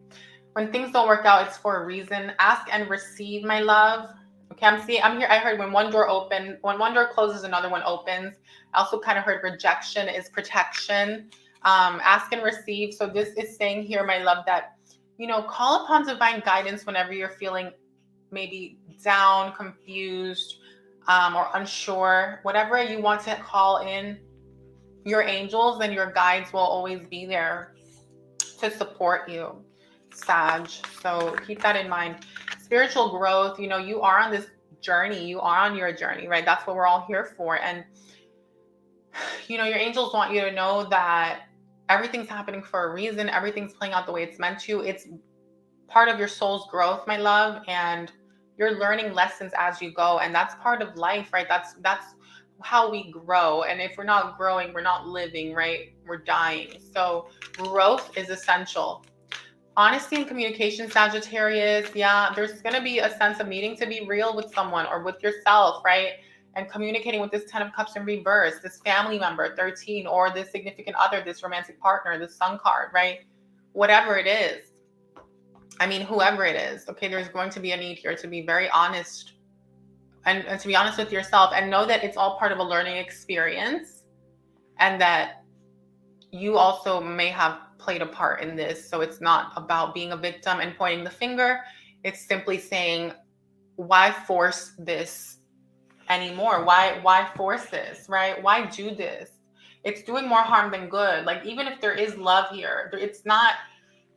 When things don't work out, it's for a reason. Ask and receive, my love. Okay, I'm here. I heard when one door closes, another one opens. I also kind of heard rejection is protection. Ask and receive. So this is saying here, my love, that, call upon divine guidance whenever you're feeling maybe down, confused, or unsure. Whatever you want to call in, your angels and your guides will always be there to support you, Sag. So keep that in mind. Spiritual growth, you are on this journey. You are on your journey, right? That's what we're all here for. And, your angels want you to know that everything's happening for a reason. Everything's playing out the way it's meant to. It's part of your soul's growth, my love. And you're learning lessons as you go. And that's part of life, right? That's how we grow. And if we're not growing, we're not living, right? We're dying. So growth is essential. Honesty and communication, Sagittarius. Yeah, there's going to be a sense of needing to be real with someone or with yourself, right? And communicating with this 10 of Cups in reverse, this family member, 13, or this significant other, this romantic partner, this Sun card, right? Whatever it is. I mean, whoever it is, okay, there's going to be a need here to be very honest and to be honest with yourself, and know that it's all part of a learning experience, and that you also may have played a part in this. So it's not about being a victim and pointing the finger. It's simply saying, why force this anymore? Why force this, right? Why do this? It's doing more harm than good. Like, even if there is love here, it's not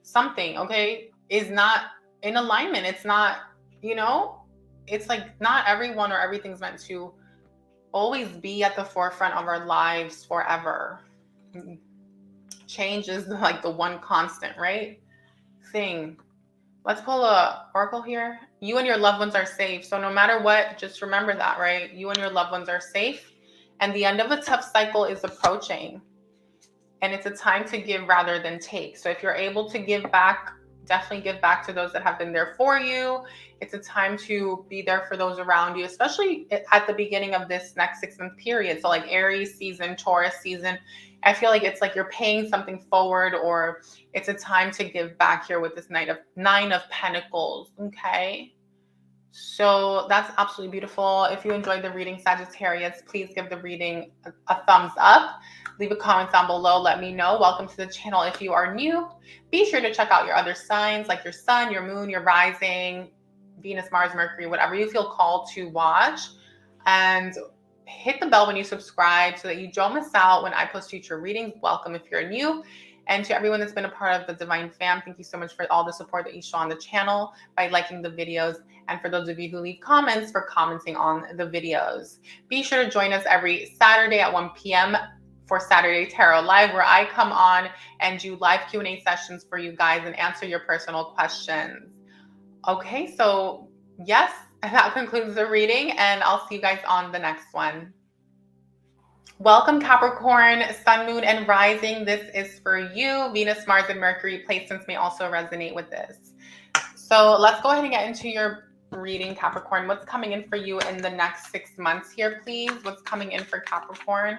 something, okay, is not in alignment. It's not, you know, it's like not everyone or everything's meant to always be at the forefront of our lives forever. Change is like the one constant, right? Thing. Let's pull a oracle here. You and your loved ones are safe. So no matter what, just remember that, right? You and your loved ones are safe. And the end of a tough cycle is approaching. And it's a time to give rather than take. So if you're able to give back, definitely give back to those that have been there for you. It's a time to be there for those around you, especially at the beginning of this next 6-month period. So like Aries season, Taurus season, I feel like it's like you're paying something forward, or it's a time to give back here with this Nine of Pentacles. Okay. So that's absolutely beautiful. If you enjoyed the reading, Sagittarius, please give the reading a thumbs up. Leave a comment down below. Let me know. Welcome to the channel. If you are new, be sure to check out your other signs, like your sun, your moon, your rising, Venus, Mars, Mercury, whatever you feel called to watch. And hit the bell when you subscribe so that you don't miss out when I post future readings. Welcome if you're new. And to everyone that's been a part of the Divine Fam, thank you so much for all the support that you show on the channel by liking the videos. And for those of you who leave comments, for commenting on the videos. Be sure to join us every Saturday at 1 p.m. for Saturday Tarot Live, where I come on and do live Q&A sessions for you guys and answer your personal questions. Okay, so yes, that concludes the reading, and I'll see you guys on the next one. Welcome, Capricorn, Sun, Moon, and Rising. This is for you. Venus, Mars, and Mercury placements may also resonate with this. So let's go ahead and get into your reading, Capricorn. What's coming in for you in the next 6 months here, please? What's coming in for Capricorn?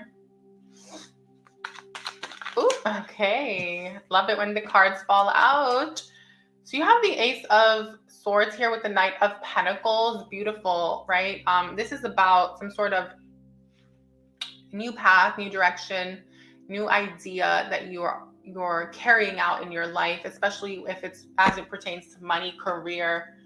Ooh, okay. Love it when the cards fall out. So you have the Ace of Swords here with the Knight of Pentacles. Beautiful, right? This is about some sort of new path, new direction, new idea that you're carrying out in your life, especially if it's as it pertains to money, career,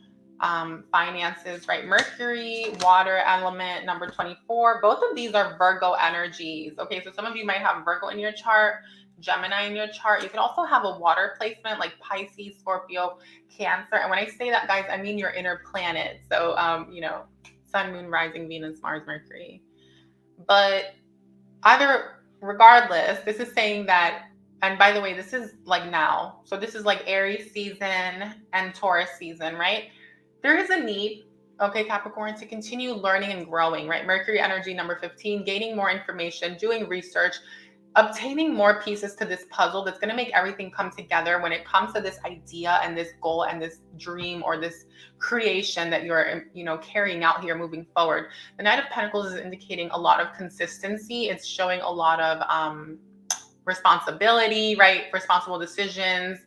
finances, right? Mercury, water element, number 24. Both of these are Virgo energies. Okay, so some of you might have Virgo in your chart, Gemini in your chart. You can also have a water placement like Pisces, Scorpio, Cancer. And when I say that, guys, I mean your inner planets. So, you know, Sun, Moon, Rising, Venus, Mars, Mercury. But regardless, this is saying that, and by the way, this is like now. So this is like Aries season and Taurus season, right? There is a need, okay, Capricorn, to continue learning and growing, right? Mercury energy, number 15, gaining more information, doing research, obtaining more pieces to this puzzle that's going to make everything come together when it comes to this idea and this goal and this dream or this creation that you're, you know, carrying out here moving forward. The Knight of Pentacles is indicating a lot of consistency. It's showing a lot of responsibility, right? Responsible decisions,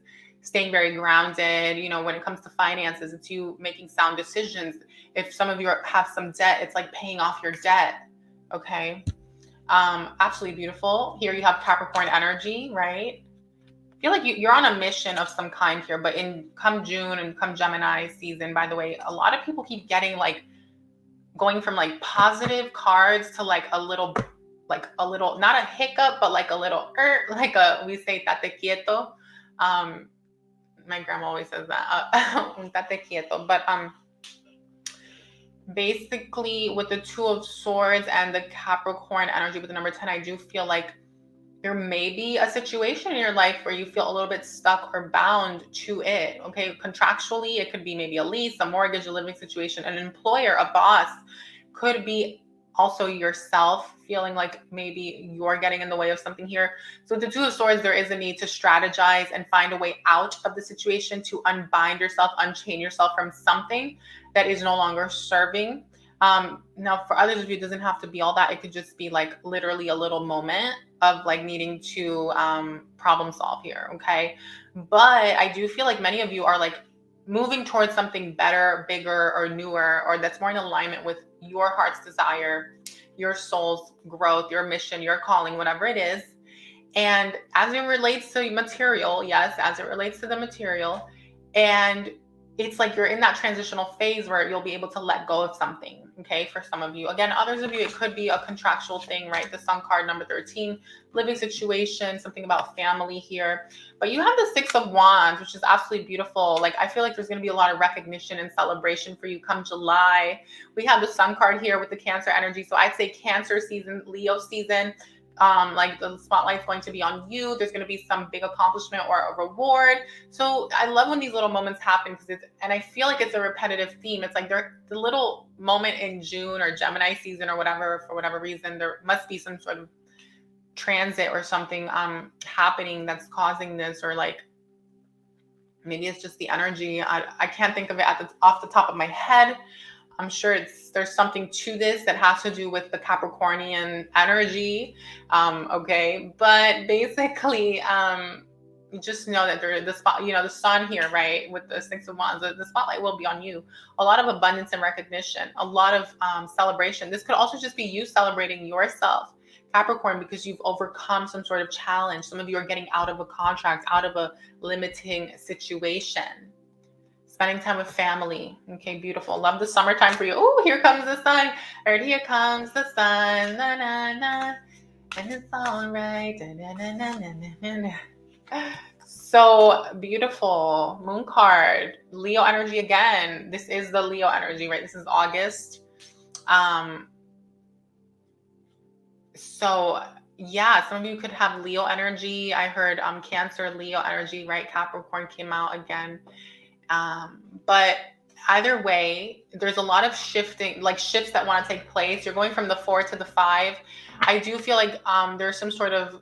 staying very grounded. You know, when it comes to finances, it's you making sound decisions. If some of you have some debt, it's like paying off your debt, okay? Absolutely beautiful. Here you have Capricorn energy, right? I feel like you're on a mission of some kind here, but come June and come Gemini season, by the way, a lot of people keep getting like going from like positive cards to like a little, not a hiccup, but like a little, we say tate quieto. My grandma always says that, tate quieto, but, basically with the Two of Swords and the Capricorn energy with the number 10, I do feel like there may be a situation in your life where you feel a little bit stuck or bound to it. Okay, contractually, it could be maybe a lease, a mortgage, a living situation, an employer, a boss could be also yourself feeling like maybe you're getting in the way of something here. So with the Two of Swords, there is a need to strategize and find a way out of the situation, to unbind yourself, unchain yourself from something that is no longer serving. Now for others of you, it doesn't have to be all that. It could just be like literally a little moment of like needing to problem solve here, okay? But I do feel like many of you are like moving towards something better, bigger, or newer, or that's more in alignment with your heart's desire, your soul's growth, your mission, your calling, whatever it is. And as it relates to material, yes, as it relates to the material, and it's like you're in that transitional phase where you'll be able to let go of something, okay, for some of you. Again, others of you, it could be a contractual thing, right? The Sun card, number 13, living situation, something about family here. But you have the Six of Wands, which is absolutely beautiful. Like, I feel like there's going to be a lot of recognition and celebration for you come July. We have the Sun card here with the Cancer energy. So I'd say Cancer season, Leo season. Like the spotlight's going to be on you. There's going to be some big accomplishment or a reward. So I love when these little moments happen, because and I feel like it's a repetitive theme. It's like the little moment in June or Gemini season or whatever, for whatever reason, there must be some sort of transit or something happening that's causing this, or like maybe it's just the energy. I can't think of it off the top of my head. I'm sure there's something to this that has to do with the Capricornian energy. Okay. But basically, you just know that the sun here, right? With the Six of Wands, the spotlight will be on you. A lot of abundance and recognition, a lot of celebration. This could also just be you celebrating yourself, Capricorn, because you've overcome some sort of challenge. Some of you are getting out of a contract, out of a limiting situation. Spending time with family. Okay, beautiful. Love the summertime for you. Oh, here comes the sun. Or here comes the sun. Na, na, na. And it's all right. Na, na, na, na, na, na. So beautiful. Moon card. Leo energy again. This is the Leo energy, right? This is August. So yeah, some of you could have Leo energy. I heard Cancer, Leo energy, right? Capricorn came out again. But either way, there's a lot of shifts that want to take place. You're going from the 4 to the 5. I do feel like there's some sort of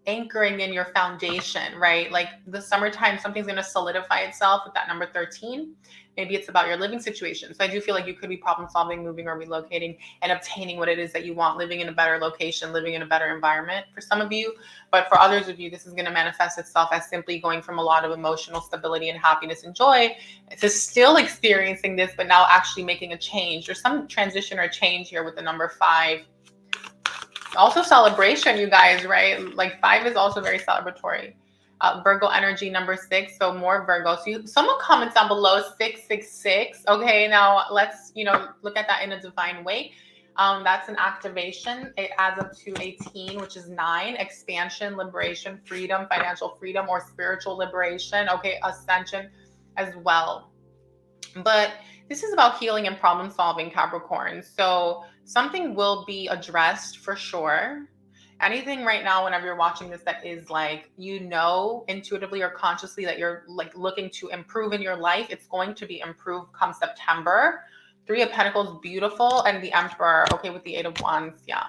anchoring in your foundation, right? Like the summertime, something's going to solidify itself with that number 13. Maybe it's about your living situation. So I do feel like you could be problem solving, moving or relocating, and obtaining what it is that you want, living in a better location, living in a better environment for some of you. But for others of you, this is going to manifest itself as simply going from a lot of emotional stability and happiness and joy to still experiencing this, but now actually making a change. There's some transition or change here with the number 5. Also celebration, you guys, right? Like 5 is also very celebratory. Virgo energy, number 6. So more Virgo. So someone comments down below 666. Okay, now let's look at that in a divine way. That's an activation. It adds up to 18, which is 9. Expansion, liberation, freedom, financial freedom, or spiritual liberation. Okay, ascension as well. But this is about healing and problem solving, Capricorn. So something will be addressed for sure. Anything right now, whenever you're watching this, that is like, intuitively or consciously that you're like looking to improve in your life, it's going to be improved come September. 3 of Pentacles, beautiful. And the Emperor, okay, with the 8 of Wands, yeah.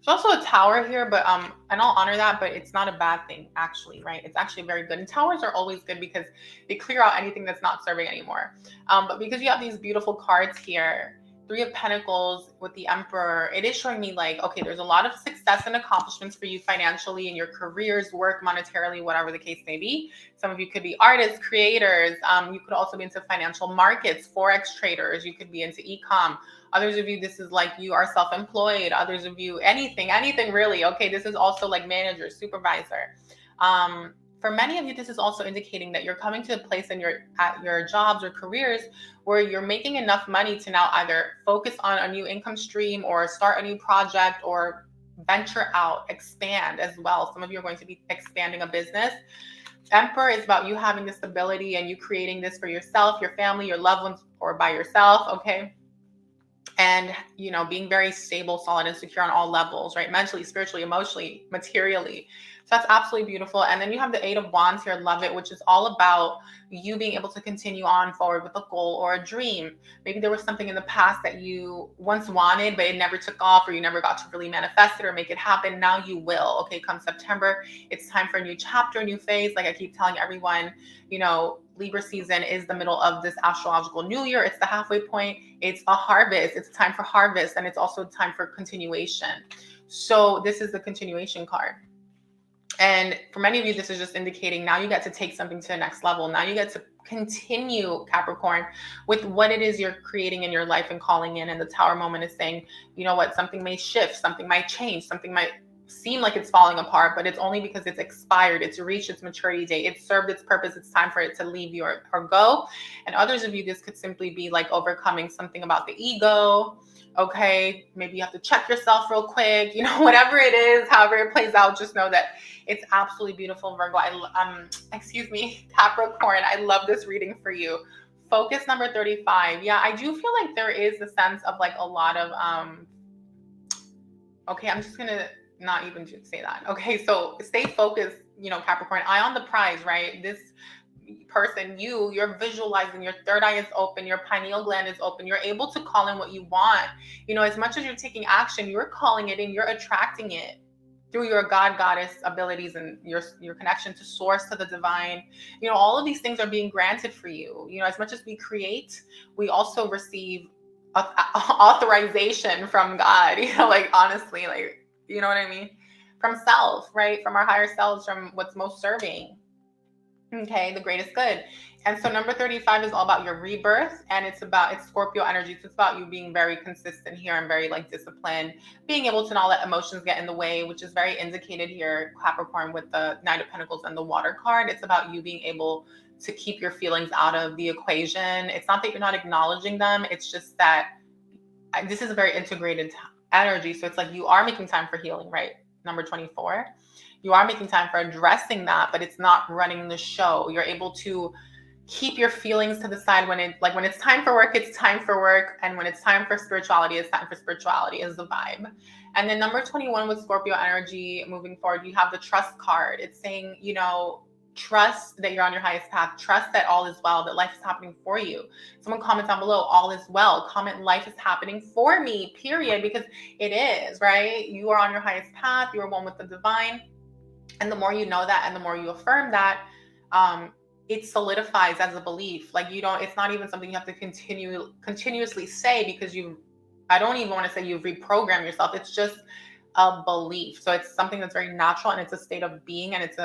There's also a Tower here, but and I'll honor that, but it's not a bad thing, actually, right? It's actually very good. And Towers are always good because they clear out anything that's not serving anymore. But because you have these beautiful cards here, 3 of Pentacles with the Emperor, it is showing me like, okay, there's a lot of success and accomplishments for you financially in your careers, work, monetarily, whatever the case may be. Some of you could be artists, creators. You could also be into financial markets, Forex traders. You could be into e-com. Others of you, this is like you are self-employed. Others of you, anything really. Okay, this is also like manager, supervisor. For many of you, this is also indicating that you're coming to a place at your jobs or careers where you're making enough money to now either focus on a new income stream or start a new project or venture out, expand as well. Some of you are going to be expanding a business. Emperor is about you having this ability and you creating this for yourself, your family, your loved ones, or by yourself, okay? and, you know, being very stable, solid, and secure on all levels, right? Mentally, spiritually, emotionally, materially. So that's absolutely beautiful. And then you have the Eight of Wands here, love it, which is all about you being able to continue on forward with a goal or a dream. Maybe there was something in the past that you once wanted, but it never took off, or you never got to really manifest it or make it happen. Now you will. Okay, come September, it's time for a new chapter, a new phase. Like I keep telling everyone, you know, Libra season is the middle of this astrological new year. It's the halfway point. It's a harvest. It's time for harvest. And it's also time for continuation. So this is the continuation card. And for many of you, this is just indicating now you get to take something to the next level. Now you get to continue, Capricorn, with what it is you're creating in your life and calling in. And the Tower moment is saying, you know what, something may shift, something might change, something might seem like it's falling apart, but it's only because it's expired, it's reached its maturity date, it's served its purpose, it's time for it to leave you or go. And others of you, this could simply be like overcoming something about the ego. Okay, maybe you have to check yourself real quick, you know, whatever it is, however it plays out, just know that it's absolutely beautiful, Virgo. Capricorn, I love this reading for you. Focus number 35. Yeah, I do feel like there is a sense of like a lot of, okay, I'm just gonna not even say that. Okay, so stay focused, you know, Capricorn, eye on the prize, right? This person, you're visualizing, your third eye is open, your pineal gland is open, you're able to call in what you want. You know, as much as you're taking action, you're calling it in, you're attracting it through your God goddess abilities and your connection to source, to the divine. You know, all of these things are being granted for you. You know, as much as we create, we also receive authorization from God, you know, like honestly, like, you know what I mean? From self, right? From our higher selves, from what's most serving. Okay, the greatest good. And so number 35 is all about your rebirth, and it's Scorpio energy. So it's about you being very consistent here and very like disciplined, being able to not let emotions get in the way, which is very indicated here, Capricorn, with the Knight of Pentacles and the Water card. It's about you being able to keep your feelings out of the equation. It's not that you're not acknowledging them. It's just that this is a very integrated energy. So it's like you are making time for healing, right? Number 24. You are making time for addressing that, but it's not running the show. You're able to keep your feelings to the side when it's time for work, it's time for work. And when it's time for spirituality, it's time for spirituality is the vibe. And then number 21 with Scorpio energy moving forward, you have the trust card. It's saying, you know, trust that you're on your highest path. Trust that all is well, that life is happening for you. Someone comment down below, all is well. Comment, life is happening for me, period, because it is, right? You are on your highest path. You are one with the divine. And the more you know that and the more you affirm that, it solidifies as a belief. Like it's not even something you have to continuously say, because I don't even want to say you've reprogrammed yourself. It's just a belief. So it's something that's very natural, and it's a state of being, and it's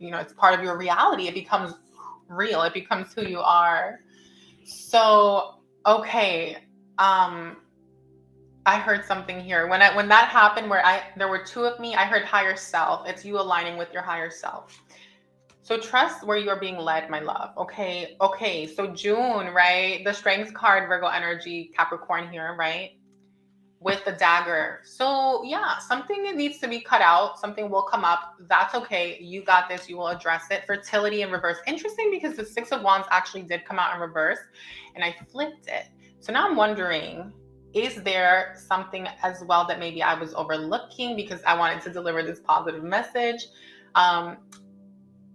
it's part of your reality. It becomes real. It becomes who you are. So, okay. I heard something here. When that happened, where there were two of me, I heard higher self. It's you aligning with your higher self. So trust where you are being led, my love. Okay. So June, right? The Strength card, Virgo energy, Capricorn here, right? With the dagger. So yeah, something that needs to be cut out. Something will come up. That's okay. You got this. You will address it. Fertility in reverse. Interesting, because the Six of Wands actually did come out in reverse, and I flipped it. So now I'm wondering, is there something as well that maybe I was overlooking because I wanted to deliver this positive message? I'm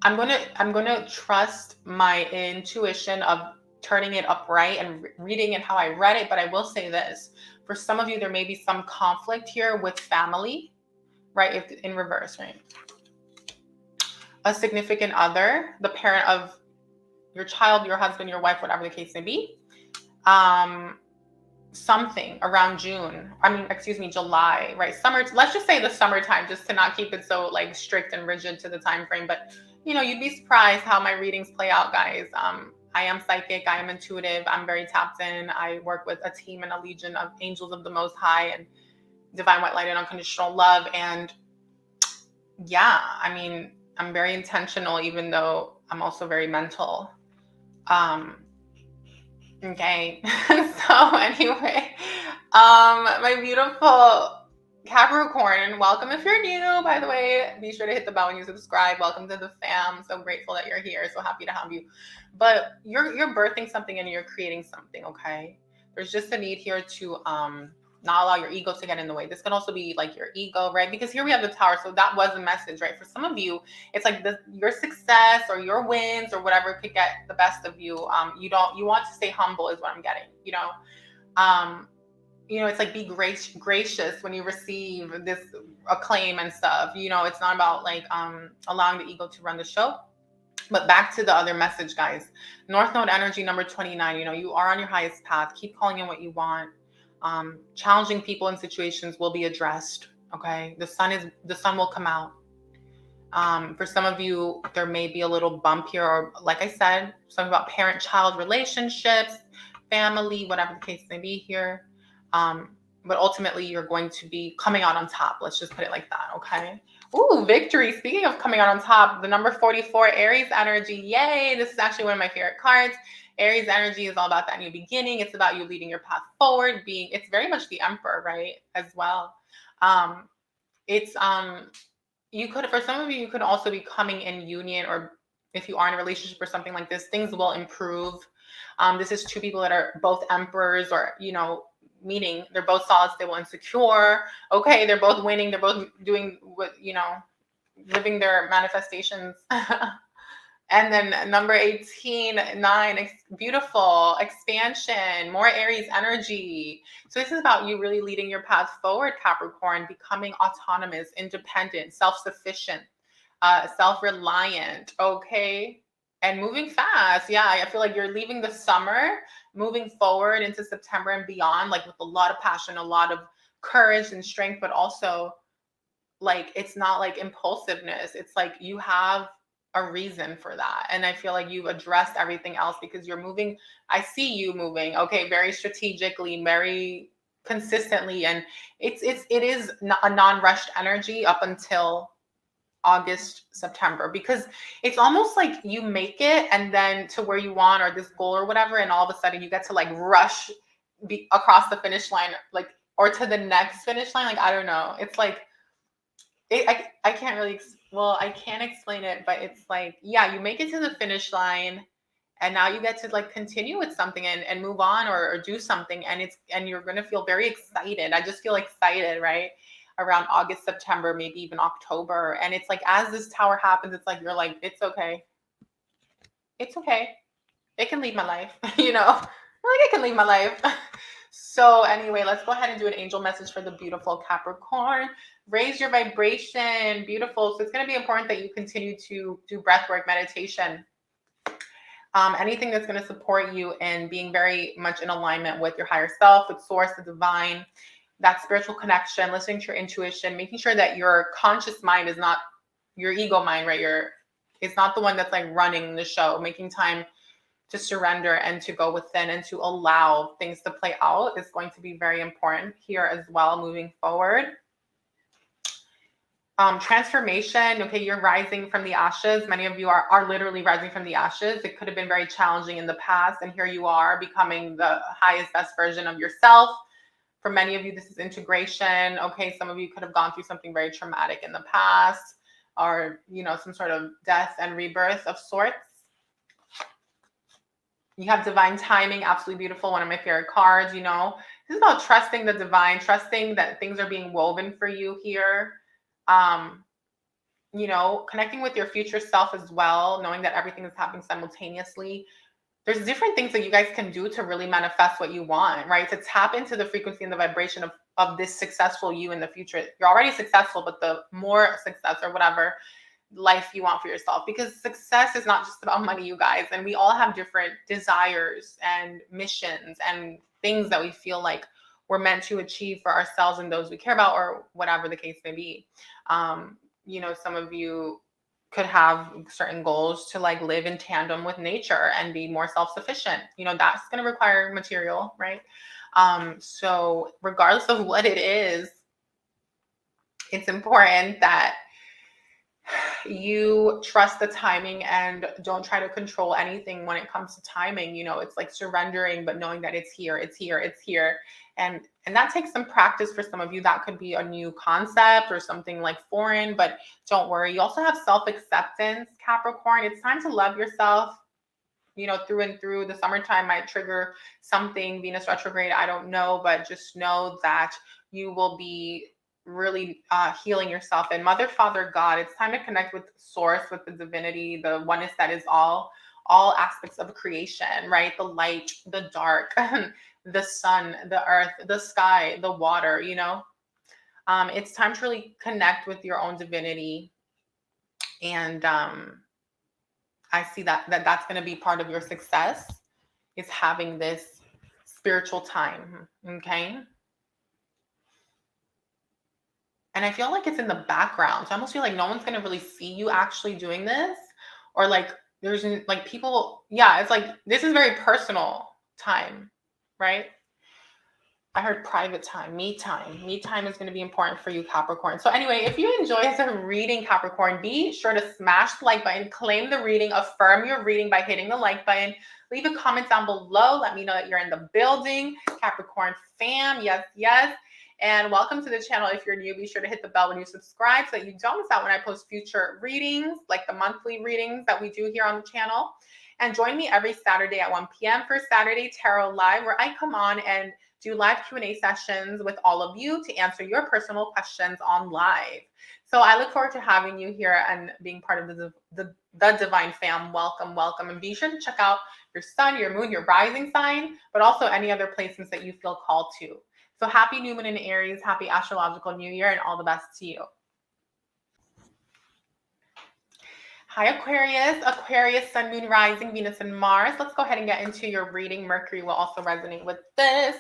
gonna trust my intuition of turning it upright and reading it how I read it. But I will say this: for some of you, there may be some conflict here with family, right? If in reverse, right? A significant other, the parent of your child, your husband, your wife, whatever the case may be. Something around July, right? Summer, let's just say the summertime, just to not keep it so like strict and rigid to the time frame. But you'd be surprised how my readings play out, guys. I am psychic, I am intuitive, I'm very tapped in. I work with a team and a legion of angels of the Most High and divine white light and unconditional love. And yeah, I'm very intentional, even though I'm also very mental. Okay. So anyway, my beautiful Capricorn, welcome if you're new, by the way. Be sure to hit the bell when you subscribe. Welcome to the fam. So grateful that you're here. So happy to have you. But you're birthing something and you're creating something, okay? There's just a need here to not allow your ego to get in the way. This can also be like your ego, right? Because here we have the Tower, so that was a message, right? For some of you, it's like your success or your wins or whatever could get the best of you. You want to stay humble is what I'm getting, it's like be gracious when you receive this acclaim and stuff. It's not about like allowing the ego to run the show. But back to the other message, guys. North Node energy number 29. You are on your highest path. Keep calling in what you want. Challenging people and situations will be addressed. Okay, the sun will come out. For some of you, there may be a little bump here, or like I said, something about parent-child relationships, family, whatever the case may be here. But ultimately, you're going to be coming out on top. Let's just put it like that. Okay. Ooh, victory. Speaking of coming out on top, the number 44, Aries energy. Yay. This is actually one of my favorite cards. Aries energy is all about that new beginning. It's about you leading your path forward, it's very much the Emperor, right? As well. For some of you, you could also be coming in union, or if you are in a relationship or something like this, things will improve. This is two people that are both emperors, or, meaning they're both solid, stable, and secure. Okay, they're both winning. They're both doing what, living their manifestations. And then number 18, 9, beautiful expansion, more Aries energy. So this is about you really leading your path forward, Capricorn, becoming autonomous, independent, self-sufficient, self-reliant, okay? And moving fast. Yeah, I feel like you're leaving the summer, moving forward into September and beyond, like with a lot of passion, a lot of courage and strength, but also like it's not like impulsiveness. It's like you have a reason for that. And I feel like you've addressed everything else because you're moving. I see you moving, okay, very strategically, very consistently. And it is a non-rushed energy up until August, September, because it's almost like you make it and then to where you want, or this goal or whatever, and all of a sudden you get to like rush across the finish line, like, or to the next finish line. Like, I don't know. It's like, I can't really, I can't explain it, but it's like, yeah, you make it to the finish line and now you get to like continue with something and move on or do something. And you're going to feel very excited. I just feel excited, right? Around August, September, maybe even October. And it's like, as this tower happens, it's like, you're like, it's okay. It's okay. It can leave my life, like it can leave my life. So anyway, let's go ahead and do an angel message for the beautiful Capricorn. Raise your vibration. Beautiful. So it's going to be important that you continue to do breathwork, meditation, anything that's going to support you in being very much in alignment with your higher self, with source, the divine, that spiritual connection, listening to your intuition, making sure that your conscious mind is not your ego mind, right? It's not the one that's like running the show. Making time to surrender and to go within and to allow things to play out is going to be very important here as well, moving forward. Transformation. Okay, you're rising from the ashes. Many of you are literally rising from the ashes. It could have been very challenging in the past, and here you are becoming the highest, best version of yourself. For many of you, this is integration. Okay, some of you could have gone through something very traumatic in the past, or some sort of death and rebirth of sorts. You have divine timing, absolutely beautiful. One of my favorite cards. This is about trusting the divine, trusting that things are being woven for you here. Connecting with your future self as well, knowing that everything is happening simultaneously. There's different things that you guys can do to really manifest what you want, right? To tap into the frequency and the vibration of this successful you in the future. You're already successful, but the more success or whatever life you want for yourself, because success is not just about money, you guys. And we all have different desires and missions and things that we feel like we're meant to achieve for ourselves and those we care about, or whatever the case may be. Some of you could have certain goals to like live in tandem with nature and be more self-sufficient. That's going to require material, right? So regardless of what it is, it's important that you trust the timing and don't try to control anything when it comes to timing. It's like surrendering, but knowing that it's here. And that takes some practice for some of you. That could be a new concept or something like foreign, but don't worry. You also have self-acceptance, Capricorn. It's time to love yourself. you know, through and through. The summertime might trigger something, Venus retrograde, I don't know, but just know that you will be really healing yourself. And Mother, Father, God, it's time to connect with source, with the divinity, the oneness that is all aspects of creation, right? The light, the dark, the sun, the earth, the sky, the water, you know. It's time to really connect with your own divinity. And I see that's going to be part of your success, is having this spiritual time. Okay. And I feel like it's in the background. So I almost feel like no one's going to really see you actually doing this, or like there's like people. Yeah. It's like, this is very personal time, right? I heard private time, me time. Me time is going to be important for you, Capricorn. So anyway, if you enjoy the reading, Capricorn, be sure to smash the like button, claim the reading, affirm your reading by hitting the like button. Leave a comment down below. Let me know that you're in the building. Capricorn fam, yes, yes. And welcome to the channel. If you're new, be sure to hit the bell when you subscribe so that you don't miss out when I post future readings, like the monthly readings that we do here on the channel. And join me every Saturday at 1 p.m. for Saturday Tarot Live, where I come on and do live Q&A sessions with all of you to answer your personal questions on live. So I look forward to having you here and being part of the Divine Fam. Welcome, welcome. And be sure to check out your sun, your moon, your rising sign, but also any other placements that you feel called to. So happy new moon in Aries, happy astrological new year, and all the best to you. Hi, Aquarius. Aquarius, Sun, Moon, Rising, Venus, and Mars. Let's go ahead and get into your reading. Mercury will also resonate with this.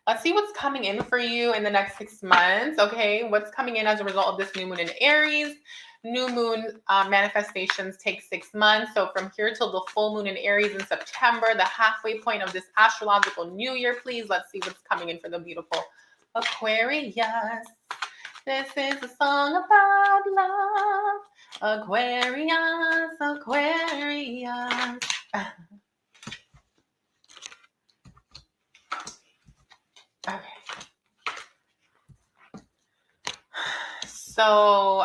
Let's see what's coming in for you in the next 6 months. Okay, what's coming in as a result of this new moon in Aries? New moon manifestations take 6 months. So from here till the full moon in Aries in September, the halfway point of this astrological new year, please, let's see what's coming in for the beautiful Aquarius. This is a song about love. Aquarius, Aquarius. Okay. So,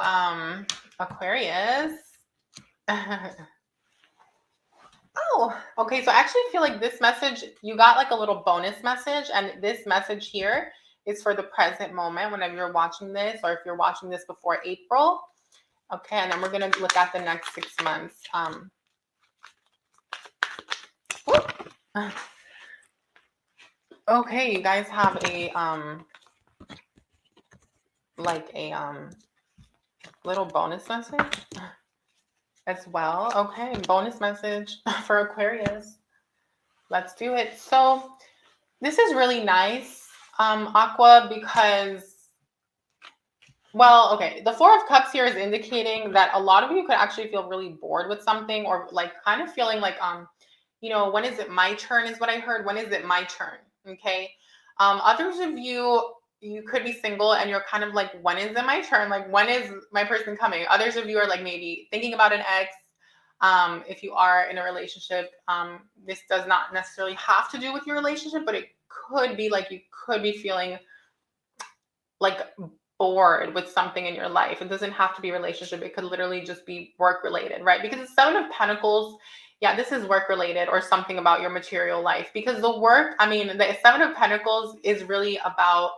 Aquarius. Oh, okay. So I actually feel like this message, you got like a little bonus message, and this message here is for the present moment whenever you're watching this, or if you're watching this before April. Okay, and then we're going to look at the next 6 months. Okay, you guys have a little bonus message as well. Okay, bonus message for Aquarius. Let's do it. So this is really nice, Aqua, because, well, okay, the Four of Cups here is indicating that a lot of you could actually feel really bored with something, or like kind of feeling like, you know, when is it my turn is what I heard. When is it my turn? Okay. Others of you could be single and you're kind of like, when is it my turn? Like, when is my person coming? Others of you are like maybe thinking about an ex. If you are in a relationship, this does not necessarily have to do with your relationship, but it could be like you could be feeling like bored with something in your life. It doesn't have to be a relationship. It could literally just be work related, right? Because it's Seven of Pentacles. Yeah, this is work related or something about your material life, because the work, I mean, the Seven of Pentacles is really about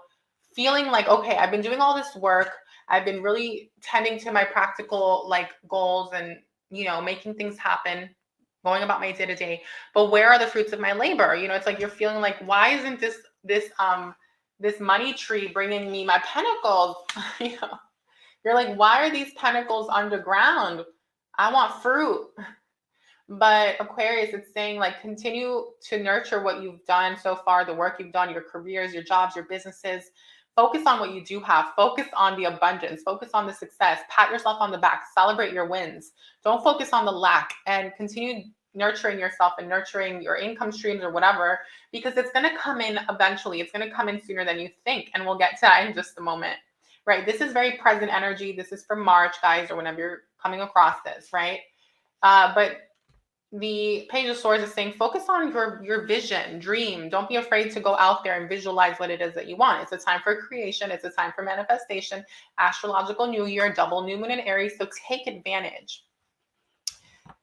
feeling like, okay, I've been doing all this work. I've been really tending to my practical like goals and, you know, making things happen, going about my day to day. But where are the fruits of my labor? You know, it's like you're feeling like, why isn't this money tree bringing me my pentacles? You know, you're like, why are these pentacles underground? I want fruit. But Aquarius, it's saying like, continue to nurture what you've done so far, the work you've done, your careers, your jobs, your businesses. Focus on what you do have. Focus on the abundance. Focus on the success. Pat yourself on the back. Celebrate your wins. Don't focus on the lack, and continue nurturing yourself and nurturing your income streams or whatever, because it's going to come in eventually. It's going to come in sooner than you think. And we'll get to that in just a moment, right? This is very present energy. This is for March, guys, or whenever you're coming across this, right? But the Page of Swords is saying, focus on your vision, dream. Don't be afraid to go out there and visualize what it is that you want. It's a time for creation. It's a time for manifestation. Astrological new year, double new moon in Aries. So take advantage.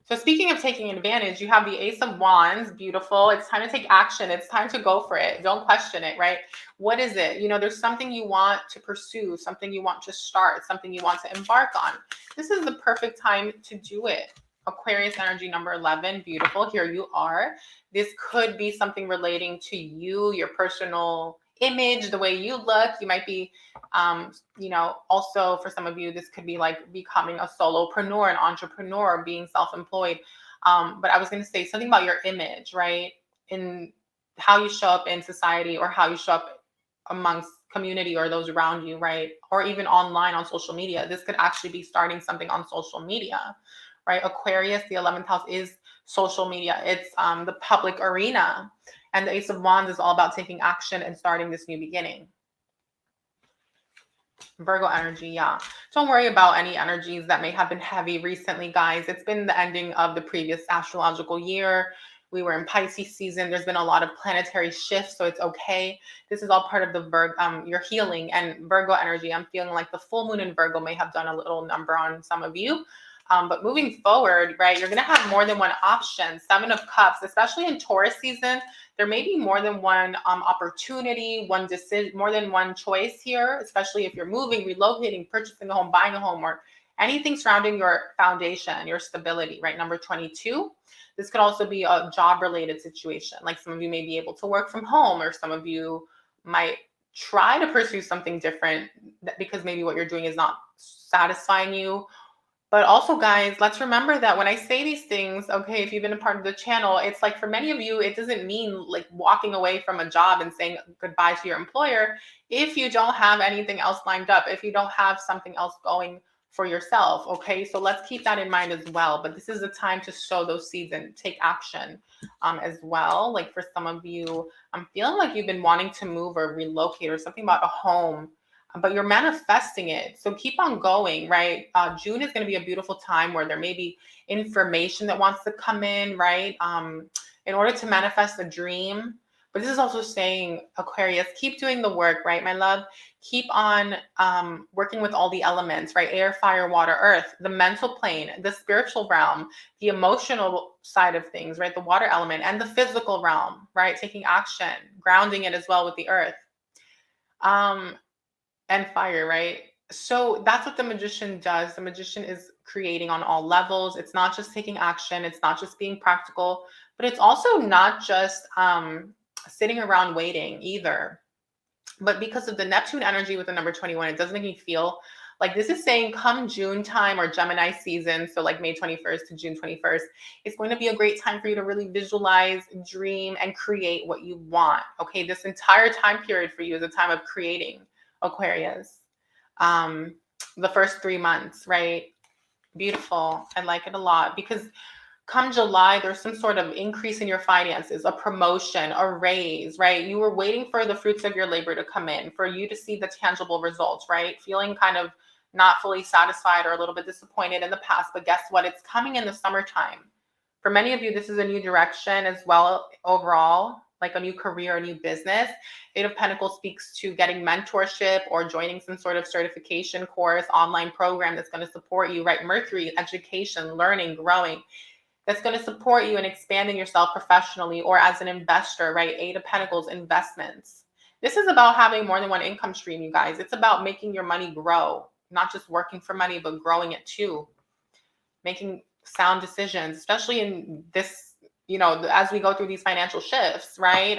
So speaking of taking advantage, you have the Ace of Wands, beautiful. It's time to take action. It's time to go for it. Don't question it, right? What is it? You know, there's something you want to pursue, something you want to start, something you want to embark on. This is the perfect time to do it. Aquarius energy number 11, beautiful. Here you are. This could be something relating to you, your personal image, the way you look. You might be you know, also for some of you, this could be like becoming a solopreneur, an entrepreneur, being self-employed. But I was going to say something about your image, right? In how you show up in society or how you show up amongst community or those around you, right? Or even online on social media. This could actually be starting something on social media, right? Aquarius, the 11th house is social media. It's the public arena. And the Ace of Wands is all about taking action and starting this new beginning. Virgo energy, yeah. Don't worry about any energies that may have been heavy recently, guys. It's been the ending of the previous astrological year. We were in Pisces season. There's been a lot of planetary shifts, so it's okay. This is all part of the your healing and Virgo energy. I'm feeling like the full moon in Virgo may have done a little number on some of you. But moving forward, right, you're going to have more than one option. Seven of Cups, especially in Taurus season, there may be more than one opportunity, one decision, more than one choice here, especially if you're moving, relocating, purchasing a home, buying a home, or anything surrounding your foundation, your stability, right? Number 22. This could also be a job-related situation. Like some of you may be able to work from home, or some of you might try to pursue something different because maybe what you're doing is not satisfying you. But also, guys, let's remember that when I say these things, okay, if you've been a part of the channel, it's like for many of you, it doesn't mean like walking away from a job and saying goodbye to your employer if you don't have anything else lined up, if you don't have something else going for yourself, okay? So let's keep that in mind as well. But this is the time to sow those seeds and take action as well. Like for some of you, I'm feeling like you've been wanting to move or relocate or something about a home, but you're manifesting it. So keep on going, right? June is going to be a beautiful time where there may be information that wants to come in, right? In order to manifest a dream. But this is also saying, Aquarius, keep doing the work, right, my love? Keep on working with all the elements, right? Air, fire, water, earth, the mental plane, the spiritual realm, the emotional side of things, right? The water element and the physical realm, right? Taking action, grounding it as well with the earth. And fire, right? So that's what the magician does. The magician is creating on all levels. It's not just taking action. It's not just being practical, but it's also not just sitting around waiting either. But because of the Neptune energy with the number 21, it does make me feel like this is saying come June time or Gemini season. So like May 21st to June 21st, it's going to be a great time for you to really visualize, dream, and create what you want. Okay, this entire time period for you is a time of creating, Aquarius. The first 3 months, right? Beautiful. I like it a lot because come July, there's some sort of increase in your finances, a promotion, a raise, right? You were waiting for the fruits of your labor to come in, for you to see the tangible results, right? Feeling kind of not fully satisfied or a little bit disappointed in the past, but guess what? It's coming in the summertime. For many of you, this is a new direction as well overall, like a new career, a new business. Eight of Pentacles speaks to getting mentorship or joining some sort of certification course, online program that's going to support you, right? Mercury, education, learning, growing. That's going to support you in expanding yourself professionally or as an investor, right? Eight of Pentacles, investments. This is about having more than one income stream, you guys. It's about making your money grow, not just working for money, but growing it too. Making sound decisions, especially in this, you know, as we go through these financial shifts, right?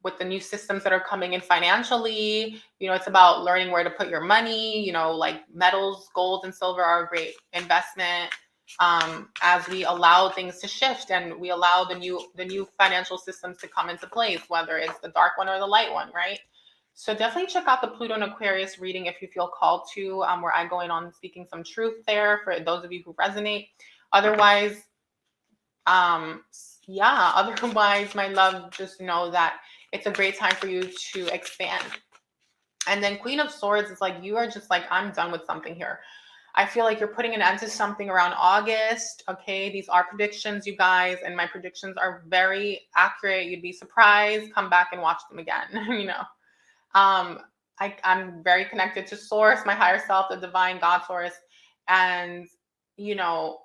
With the new systems that are coming in financially, you know, it's about learning where to put your money, you know, like metals, gold and silver are a great investment. As we allow things to shift and we allow the new financial systems to come into place, whether it's the dark one or the light one, right? So definitely check out the Pluto and Aquarius reading if you feel called to, where I go in on speaking some truth there for those of you who resonate. Otherwise, yeah, otherwise, my love, just know that it's a great time for you to expand. And then Queen of Swords is like, you are just like, I'm done with something here. I feel like you're putting an end to something around August. Okay, these are predictions, you guys, and my predictions are very accurate. You'd be surprised. Come back and watch them again. You know, I'm very connected to Source, my higher self, the divine God Source, and you know,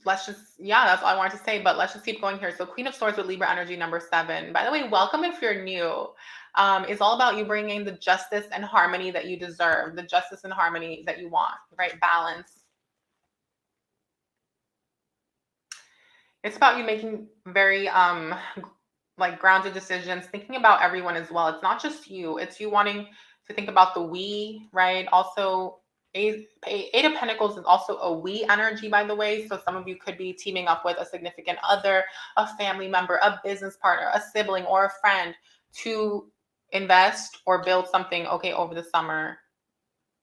let's just, yeah, that's all I wanted to say, but let's just keep going here. So Queen of Swords with Libra energy, number 7. By the way, welcome if you're new. It's all about you bringing the justice and harmony that you deserve, the justice and harmony that you want, right? Balance. It's about you making very like grounded decisions, thinking about everyone as well. It's not just you. It's you wanting to think about the we, right? Also, Eight of Pentacles is also a we energy, by the way. So some of you could be teaming up with a significant other, a family member, a business partner, a sibling, or a friend to invest or build something, okay, over the summer.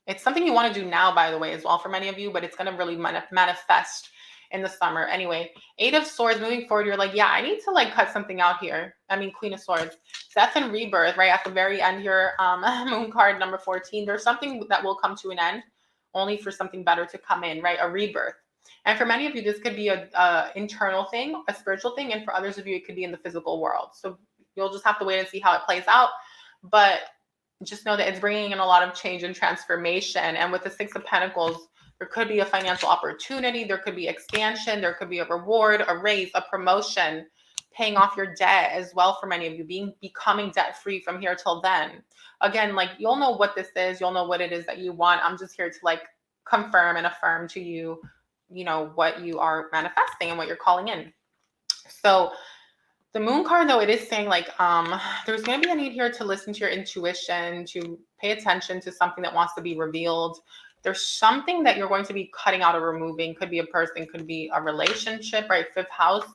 It's something you want to do now, by the way, as well for many of you, but it's going to really manifest in the summer. Anyway, Eight of Swords, moving forward, you're like, yeah, I need to like cut something out here. I mean, Queen of Swords, death and rebirth, right? At the very end here, moon card number 14, there's something that will come to an end only for something better to come in, right? A rebirth. And for many of you, this could be a internal thing, a spiritual thing. And for others of you, it could be in the physical world. So you'll just have to wait and see how it plays out. But just know that it's bringing in a lot of change and transformation. And with the Six of Pentacles, there could be a financial opportunity. There could be expansion. There could be a reward, a raise, a promotion, paying off your debt as well for many of you, becoming debt free from here till then. Again, like you'll know what this is. You'll know what it is that you want. I'm just here to like confirm and affirm to you, you know, what you are manifesting and what you're calling in. So the moon card, though, it is saying like there's going to be a need here to listen to your intuition, to pay attention to something that wants to be revealed. There's something that you're going to be cutting out or removing. Could be a person, could be a relationship, right? 5th house.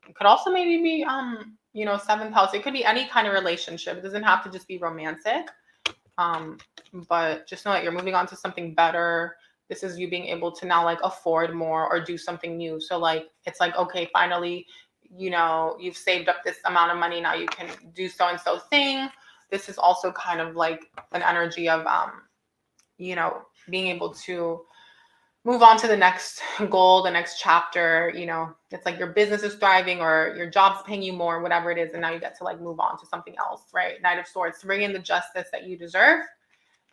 It could also maybe be you know, 7th house. It could be any kind of relationship. It doesn't have to just be romantic. But just know that you're moving on to something better. This is you being able to now like afford more or do something new. So like it's like, okay, finally, you know, you've saved up this amount of money. Now you can do so and so thing. This is also kind of like an energy of you know, being able to move on to the next goal, the next chapter. You know, it's like your business is thriving or your job's paying you more, whatever it is, and now you get to like move on to something else, right? Knight of Swords, to bring in the justice that you deserve,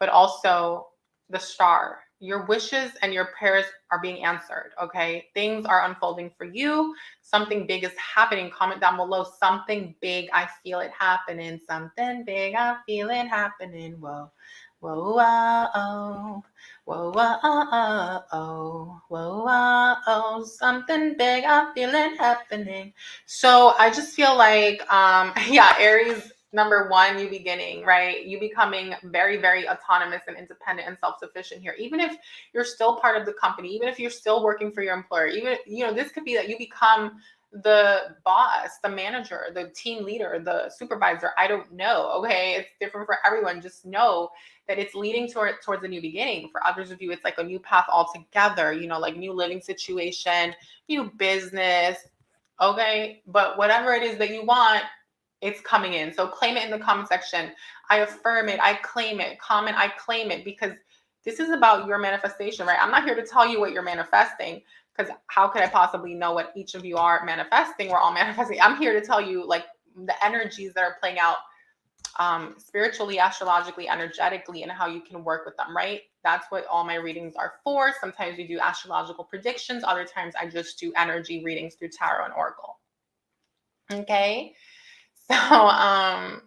but also the Star. Your wishes and your prayers are being answered, okay? Things are unfolding for you. Something big is happening. Comment down below, something big, I feel it happening. Something big, I feel it happening. Whoa, whoa, oh, whoa, oh, whoa, oh, something big, I feel it happening. So I just feel like, yeah, Aries, number 1, you beginning, right? You becoming very, very autonomous and independent and self-sufficient here. Even if you're still part of the company, even if you're still working for your employer, even, you know, this could be that you become the boss, the manager, the team leader, the supervisor. I don't know. Okay. It's different for everyone. Just know that it's leading towards a new beginning. For others of you, it's like a new path altogether, you know, like new living situation, new business. Okay. But whatever it is that you want, it's coming in. So claim it in the comment section. I affirm it. I claim it. Comment, I claim it, because this is about your manifestation, right? I'm not here to tell you what you're manifesting, because how could I possibly know what each of you are manifesting? We're all manifesting. I'm here to tell you like the energies that are playing out spiritually, astrologically, energetically, and how you can work with them, right? That's what all my readings are for. Sometimes we do astrological predictions. Other times I just do energy readings through tarot and oracle. Okay. So,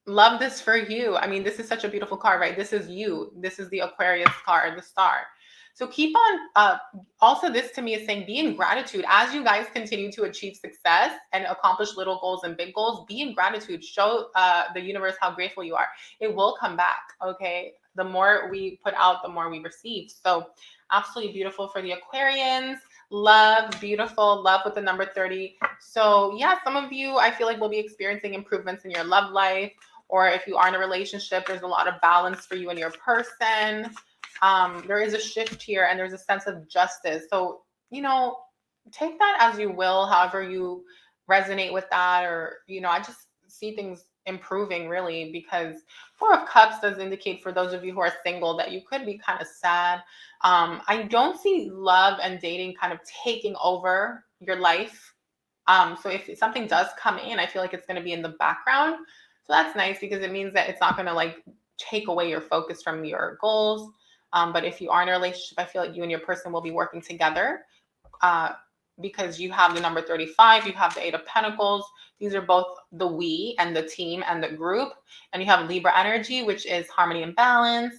love this for you. I mean, this is such a beautiful card, right? This is you. This is the Aquarius card, the Star. So keep on, also this to me is saying, be in gratitude as you guys continue to achieve success and accomplish little goals and big goals. Be in gratitude. Show the universe how grateful you are. It will come back, okay? The more we put out, the more we receive. So absolutely beautiful for the Aquarians. Love, beautiful, love with the number 30. So yeah, some of you, I feel like will be experiencing improvements in your love life, or if you are in a relationship, there's a lot of balance for you and your person. There is a shift here and there's a sense of justice. So, you know, take that as you will, however you resonate with that, or, you know, I just see things improving really, because 4 of Cups does indicate for those of you who are single that you could be kind of sad. I don't see love and dating kind of taking over your life. So if something does come in, I feel like it's going to be in the background. So that's nice, because it means that it's not going to like take away your focus from your goals. But if you are in a relationship, I feel like you and your person will be working together. because you have the number 35, you have the 8 of Pentacles. These are both the we and the team and the group. And you have Libra energy, which is harmony and balance.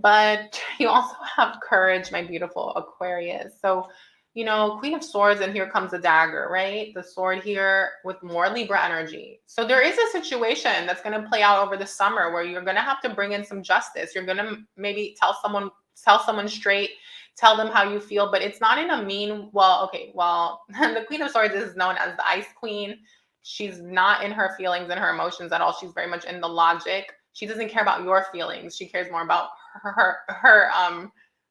But you also have courage, my beautiful Aquarius. So, you know, Queen of Swords, and here comes the dagger, right? The sword here with more Libra energy. So there is a situation that's going to play out over the summer where you're going to have to bring in some justice. You're going to maybe tell someone straight, tell them how you feel, but it's not in a mean, the Queen of Swords is known as the Ice Queen. She's not in her feelings and her emotions at all. She's very much in the logic. She doesn't care about your feelings. She cares more about her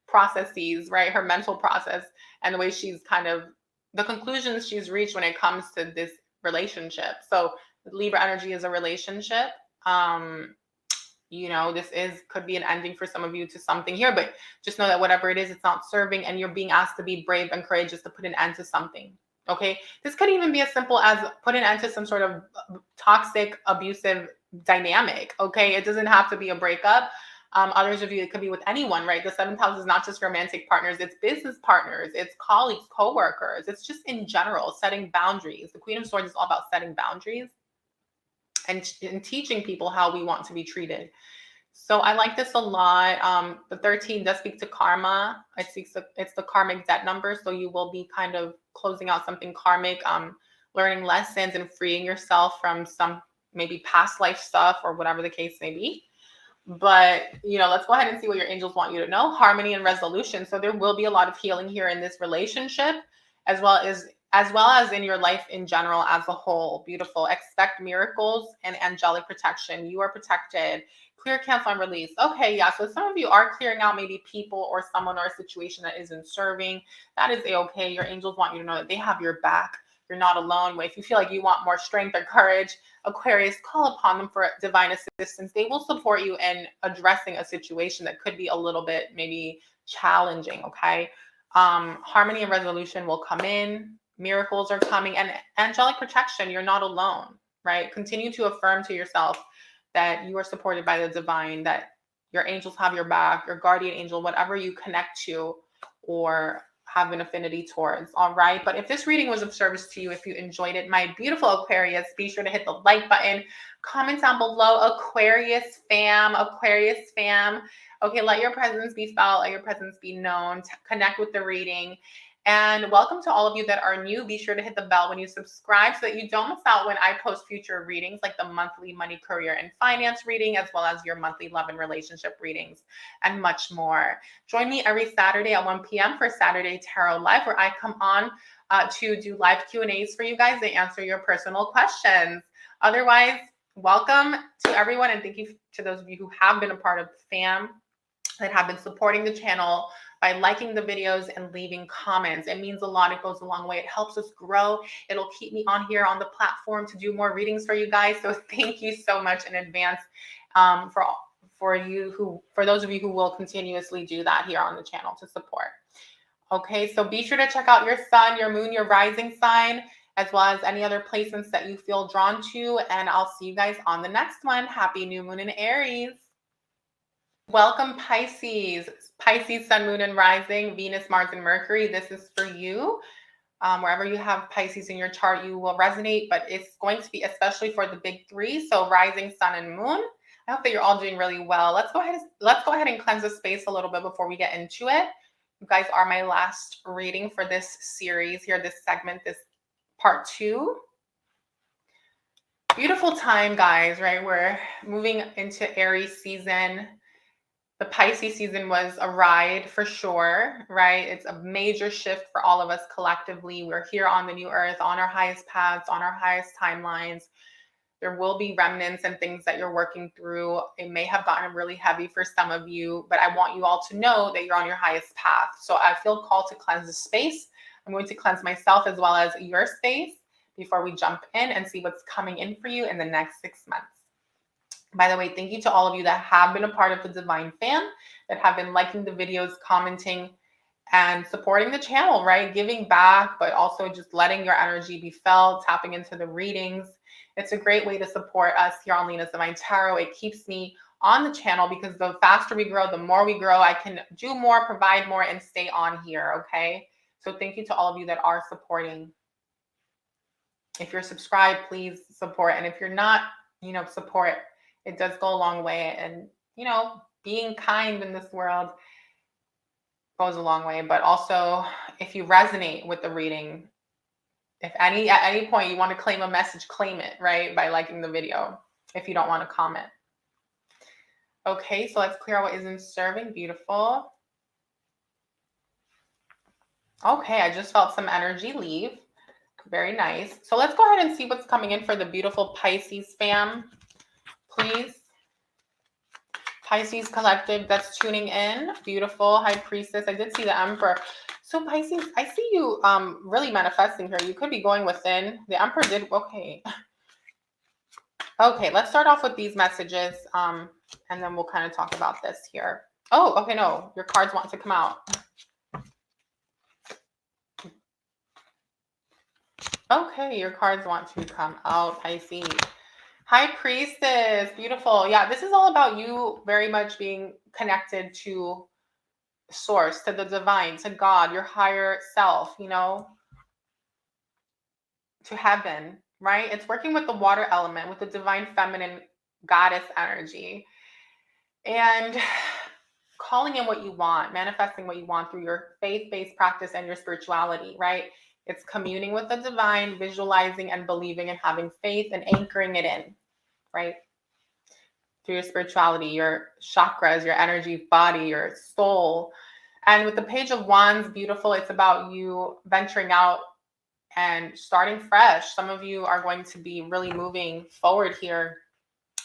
processes, right? Her mental process and the way she's the conclusions she's reached when it comes to this relationship. So Libra energy is a relationship. You know, could be an ending for some of you to something here, but just know that whatever it is, it's not serving, and you're being asked to be brave and courageous to put an end to something. Okay. This could even be as simple as put an end to some sort of toxic, abusive dynamic. Okay. It doesn't have to be a breakup. Others of you, it could be with anyone, right? The 7th house is not just romantic partners, it's business partners, it's colleagues, co-workers. It's just in general, setting boundaries. The Queen of Swords is all about setting boundaries and teaching people how we want to be treated. So I like this a lot. The 13 does speak to karma. It's the karmic debt number. So you will be kind of closing out something karmic, learning lessons and freeing yourself from some maybe past life stuff or whatever the case may be. But, you know, let's go ahead and see what your angels want you to know. Harmony and resolution. So there will be a lot of healing here in this relationship, as well as in your life in general as a whole. Beautiful. Expect miracles and angelic protection. You are protected. Clear, cancel, and release. Okay, yeah. So some of you are clearing out maybe people or someone or a situation that isn't serving. That is okay. Your angels want you to know that they have your back. You're not alone. If you feel like you want more strength or courage, Aquarius, call upon them for divine assistance. They will support you in addressing a situation that could be a little bit maybe challenging, okay? Harmony and resolution will come in. Miracles are coming, and angelic protection. You're not alone, right? Continue to affirm to yourself that you are supported by the divine, that your angels have your back, your guardian angel, whatever you connect to or have an affinity towards. All right. But if this reading was of service to you, if you enjoyed it, my beautiful Aquarius, be sure to hit the like button, comment down below, Aquarius fam. Okay, let your presence be felt, let your presence be known, connect with the reading. And welcome to all of you that are new. Be sure to hit the bell when you subscribe so that you don't miss out when I post future readings, like the monthly money, career, and finance reading, as well as your monthly love and relationship readings, and much more. Join me every Saturday at 1 p.m. for Saturday Tarot Live, where I come on to do live Q&As for you guys to answer your personal questions. Otherwise, welcome to everyone, and thank you to those of you who have been a part of the fam, that have been supporting the channel by liking the videos and leaving comments. It means a lot. It goes a long way. It helps us grow. It'll keep me on here on the platform to do more readings for you guys. So thank you so much in advance for those of you who will continuously do that here on the channel to support. Okay, so be sure to check out your sun, your moon, your rising sign, as well as any other placements that you feel drawn to. And I'll see you guys on the next one. Happy new moon in Aries. Welcome, Pisces. Pisces, sun, moon, and rising, Venus, Mars, and Mercury. This is for you. Wherever you have Pisces in your chart, you will resonate, but it's going to be especially for the big three. So rising, sun, and moon. I hope that you're all doing really well. Let's go ahead and cleanse the space a little bit before we get into it. You guys are my last reading for this series here, this segment, this part 2. Beautiful time, guys, right? We're moving into Aries season. The Pisces season was a ride for sure, right? It's a major shift for all of us collectively. We're here on the new earth, on our highest paths, on our highest timelines. There will be remnants and things that you're working through. It may have gotten really heavy for some of you, but I want you all to know that you're on your highest path. So I feel called to cleanse the space. I'm going to cleanse myself as well as your space before we jump in and see what's coming in for you in the next 6 months. By the way, thank you to all of you that have been a part of the Divine Fam, that have been liking the videos, commenting, and supporting the channel, right? Giving back, but also just letting your energy be felt, tapping into the readings. It's a great way to support us here on Lina's Divine Tarot. It keeps me on the channel, because the faster we grow, the more we grow, I can do more, provide more, and stay on here, okay? So thank you to all of you that are supporting. If you're subscribed, please support. And if you're not, you know, support. It does go a long way. And, you know, being kind in this world goes a long way. But also, if you resonate with the reading, if at any point you want to claim a message, claim it, right? By liking the video, if you don't want to comment. Okay, so let's clear out what isn't serving. Beautiful. Okay, I just felt some energy leave. Very nice. So let's go ahead and see what's coming in for the beautiful Pisces fam, please. Pisces collective that's tuning in. Beautiful High Priestess. I did see the Emperor. So Pisces, I see you really manifesting here. You could be going within. The Emperor did, okay. Okay, let's start off with these messages, and then we'll kind of talk about this here. Oh, okay, no, your cards want to come out. Okay, your cards want to come out, Pisces. High Priestess, beautiful. Yeah, this is all about you very much being connected to source, to the divine, to God, your higher self, you know, to heaven, right? It's working with the water element, with the divine feminine goddess energy, and calling in what you want, manifesting what you want through your faith-based practice and your spirituality, right? It's communing with the divine, visualizing and believing and having faith and anchoring it in, right? Through your spirituality, your chakras, your energy body, your soul. And with the Page of Wands, beautiful, it's about you venturing out and starting fresh. Some of you are going to be really moving forward here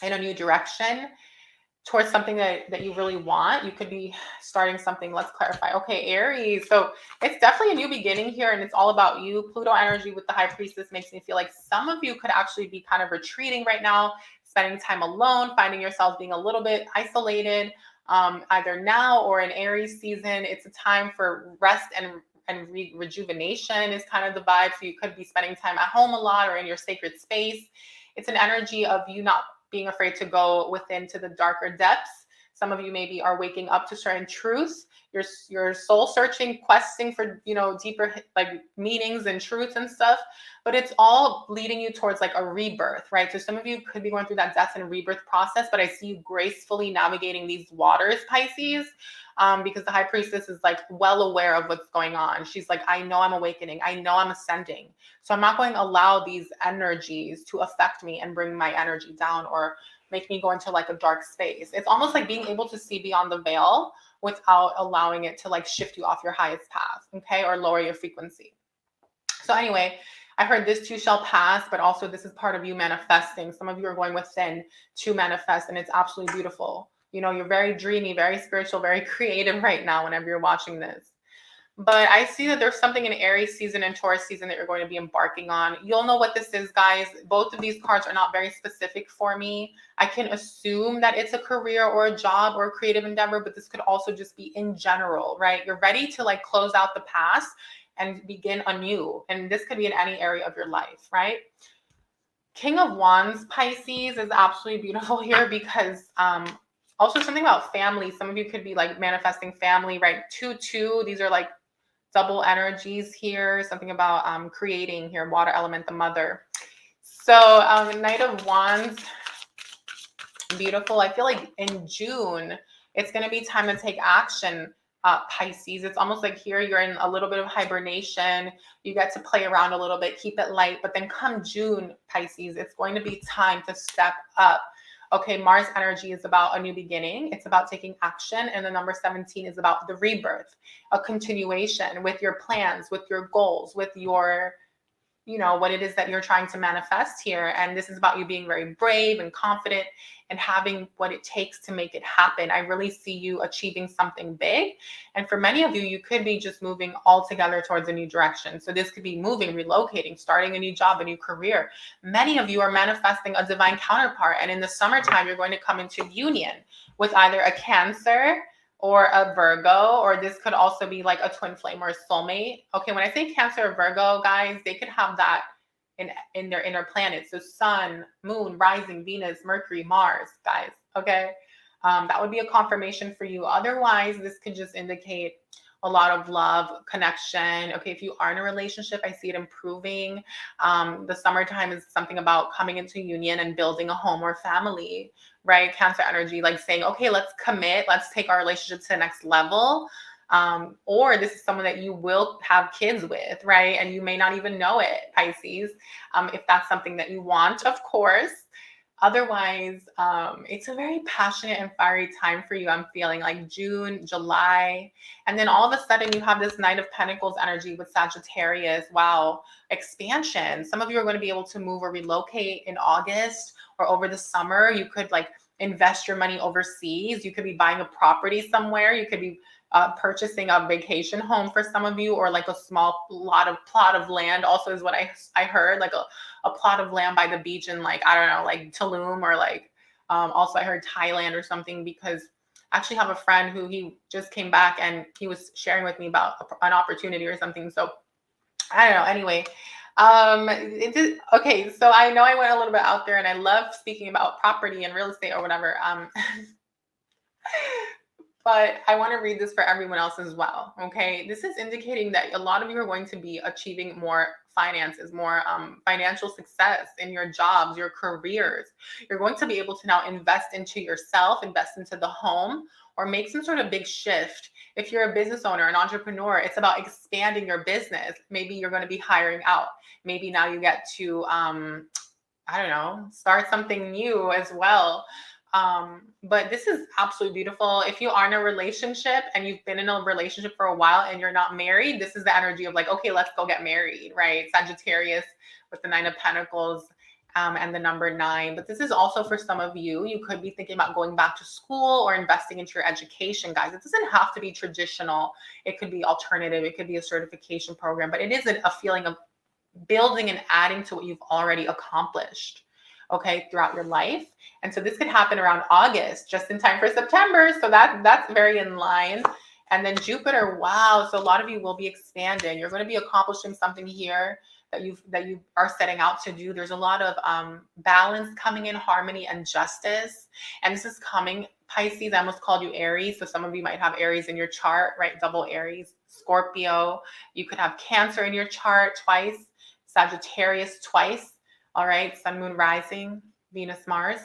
in a new direction towards something that you really want. You could be starting something. Let's clarify. Okay, Aries. So it's definitely a new beginning here, and it's all about you. Pluto energy with the High Priestess makes me feel like some of you could actually be kind of retreating right now, spending time alone, finding yourselves being a little bit isolated, either now or in Aries season. It's a time for rest and rejuvenation is kind of the vibe. So you could be spending time at home a lot or in your sacred space. It's an energy of you not being afraid to go within to the darker depths. Some of you maybe are waking up to certain truths. You're soul searching, questing for, you know, deeper like meanings and truths and stuff. But it's all leading you towards like a rebirth, right? So some of you could be going through that death and rebirth process, but I see you gracefully navigating these waters, Pisces, because the High Priestess is like well aware of what's going on. She's like, I know I'm awakening. I know I'm ascending. So I'm not going to allow these energies to affect me and bring my energy down or make me go into like a dark space. It's almost like being able to see beyond the veil without allowing it to like shift you off your highest path, okay, or lower your frequency. So anyway, I heard this too shall pass, but also this is part of you manifesting. Some of you are going within to manifest, and it's absolutely beautiful. You know, you're very dreamy, very spiritual, very creative right now whenever you're watching this. But I see that there's something in Aries season and Taurus season that you're going to be embarking on. You'll know what this is, guys. Both of these cards are not very specific for me. I can assume that it's a career or a job or a creative endeavor, but this could also just be in general, right? You're ready to like close out the past and begin anew. And this could be in any area of your life, right? King of Wands, Pisces, is absolutely beautiful here because also something about family. Some of you could be like manifesting family, right? 2-2. These are like double energies here. Something about creating here, water element, the mother. So Knight of Wands, beautiful. I feel like in June, it's going to be time to take action, Pisces. It's almost like here you're in a little bit of hibernation. You get to play around a little bit, keep it light. But then come June, Pisces, it's going to be time to step up. Okay, Mars energy is about a new beginning. It's about taking action. And the number 17 is about the rebirth, a continuation with your plans, with your goals, with your, you know, what it is that you're trying to manifest here. And this is about you being very brave and confident and having what it takes to make it happen. I really see you achieving something big. And for many of you, you could be just moving all together towards a new direction. So this could be moving, relocating, starting a new job, a new career. Many of you are manifesting a divine counterpart. And in the summertime, you're going to come into union with either a Cancer or a Virgo, or this could also be like a twin flame or a soulmate. Okay, when I say Cancer or Virgo, guys, they could have that in their inner planets. So Sun, Moon, Rising, Venus, Mercury, Mars, guys, okay? That would be a confirmation for you. Otherwise, this could just indicate a lot of love, connection. Okay, if you are in a relationship, I see it improving. The summertime is something about coming into union and building a home or family, right? Cancer energy, like saying, okay, let's commit, let's take our relationship to the next level. Or this is someone that you will have kids with, right? And you may not even know it, Pisces, if that's something that you want, of course. Otherwise, it's a very passionate and fiery time for you. I'm feeling like June, July, and then all of a sudden you have this Knight of Pentacles energy with Sagittarius. Wow, expansion. Some of you are going to be able to move or relocate in August or over the summer. You could like invest your money overseas. You could be buying a property somewhere. You could be purchasing a vacation home for some of you, or like a small plot of land also is what I heard, like a plot of land by the beach in like, I don't know, like Tulum, or like also I heard Thailand or something, because I actually have a friend who he just came back and he was sharing with me about an opportunity or something. So I don't know. Anyway, okay. So I know I went a little bit out there, and I love speaking about property and real estate or whatever. But I want to read this for everyone else as well. Okay. This is indicating that a lot of you are going to be achieving more finances, more financial success in your jobs, your careers. You're going to be able to now invest into yourself, invest into the home, or make some sort of big shift. If you're a business owner, an entrepreneur, it's about expanding your business. Maybe you're going to be hiring out. Maybe now you get to, I don't know, start something new as well. But this is absolutely beautiful. If you are in a relationship and you've been in a relationship for a while and you're not married, this is the energy of like, okay, let's go get married, right? Sagittarius with the 9 of Pentacles and the number 9. But this is also for some of you. You could be thinking about going back to school or investing into your education, guys. It doesn't have to be traditional. It could be alternative. It could be a certification program, but it is a feeling of building and adding to what you've already accomplished, okay, throughout your life. And so this could happen around August, just in time for September. So that's very in line. And then Jupiter, wow. So a lot of you will be expanding. You're going to be accomplishing something here that you are setting out to do. There's a lot of balance coming in, harmony and justice. And this is coming, Pisces. I almost called you Aries. So some of you might have Aries in your chart, right? Double Aries. Scorpio. You could have Cancer in your chart twice. Sagittarius twice. All right. Sun, Moon, Rising, Venus, Mars.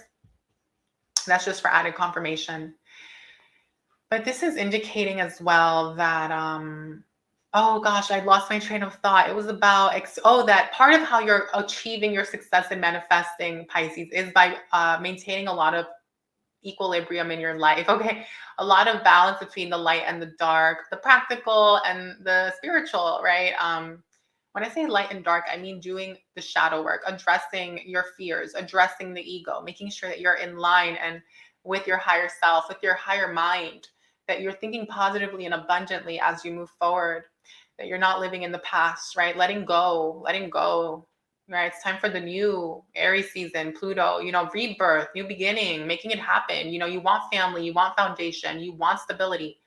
That's just for added confirmation. But this is indicating as well that, oh gosh, I lost my train of thought. It was about, that part of how you're achieving your success in manifesting, Pisces, is by maintaining a lot of equilibrium in your life. Okay. A lot of balance between the light and the dark, the practical and the spiritual, right? When I say light and dark, I mean doing the shadow work, addressing your fears, addressing the ego, making sure that you're in line and with your higher self, with your higher mind, that you're thinking positively and abundantly as you move forward, that you're not living in the past, right? Letting go, right? It's time for the new Aries season, Pluto, rebirth, new beginning, making it happen. You want family, you want foundation, you want stability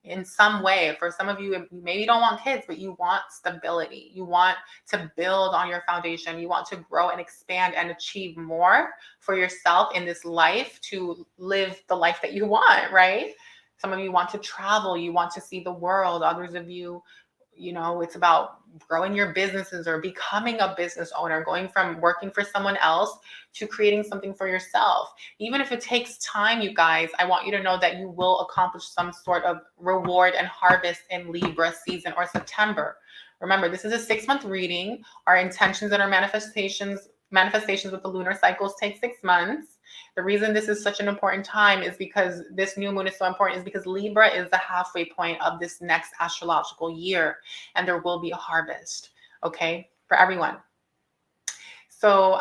in some way. For some of you, maybe you don't want kids, but you want stability. You want to build on your foundation. You want to grow and expand and achieve more for yourself in this life, to live the life that you want, right? Some of you want to travel. You want to see the world. Others of you, it's about growing your businesses or becoming a business owner, going from working for someone else to creating something for yourself. Even if it takes time, you guys, I want you to know that you will accomplish some sort of reward and harvest in Libra season or September. Remember, this is a 6-month reading. Our intentions and our manifestations with the lunar cycles take 6 months. The reason this is such an important time is because this new moon is so important, is because Libra is the halfway point of this next astrological year, and there will be a harvest, okay, for everyone. So,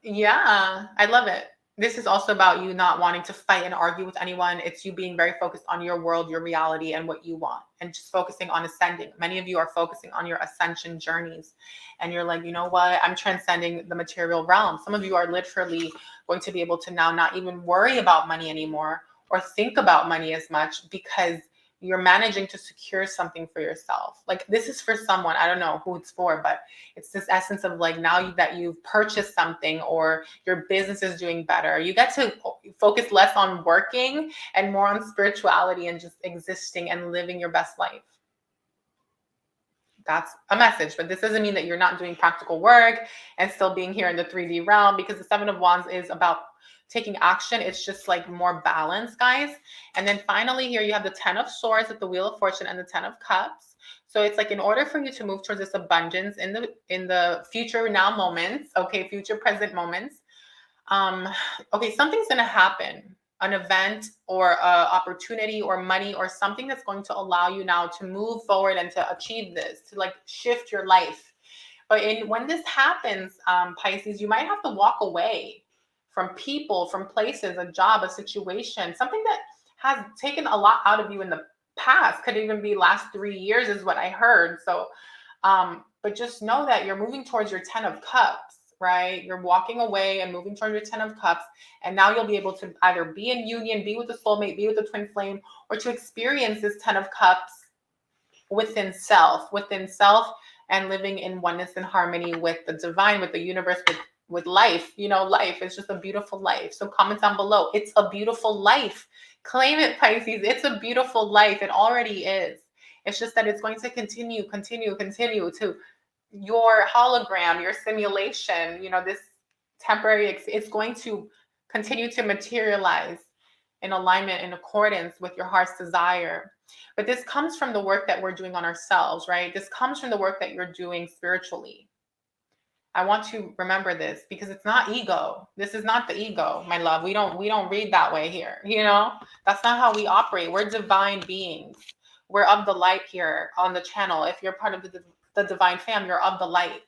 yeah, I love it. This is also about you not wanting to fight and argue with anyone. It's you being very focused on your world, your reality, and what you want, and just focusing on ascending. Many of you are focusing on your ascension journeys, and you're like, you know what? I'm transcending the material realm. Some of you are literally going to be able to now not even worry about money anymore or think about money as much, because you're managing to secure something for yourself. Like this is for someone, I don't know who it's for, but it's this essence of like now that you've purchased something or your business is doing better, you get to focus less on working and more on spirituality and just existing and living your best life. That's a message, but this doesn't mean that you're not doing practical work and still being here in the 3D realm, because the Seven of Wands is about taking action. It's just like more balance, guys. And then finally here you have the 10 of Swords with the Wheel of Fortune and the 10 of Cups. So it's like in order for you to move towards this abundance in the future now moments, okay, future present moments, okay, something's going to happen, an event or opportunity or money or something that's going to allow you now to move forward and to achieve this, to like shift your life. But when this happens, Pisces, you might have to walk away from people, from places, a job, a situation, something that has taken a lot out of you in the past. Could even be last 3 years is what I heard. So, but just know that you're moving towards your 10 of Cups, right? You're walking away and moving towards your 10 of Cups. And now you'll be able to either be in union, be with the soulmate, be with the twin flame, or to experience this 10 of Cups within self, and living in oneness and harmony with the divine, with the universe, with life. You know, life is just a beautiful life. So comment down below. It's a beautiful life. Claim it, Pisces. It's a beautiful life. It already is. It's just that it's going to continue to your hologram, your simulation, you know, this temporary, it's going to continue to materialize in alignment, in accordance with your heart's desire. But this comes from the work that we're doing on ourselves, right? This comes from the work that you're doing spiritually. I want to remember this, because it's not ego. This is not the ego, my love. We don't read that way here. You know, that's not how we operate. We're divine beings. We're of the light here on the channel. If you're part of the divine fam, you're of the light.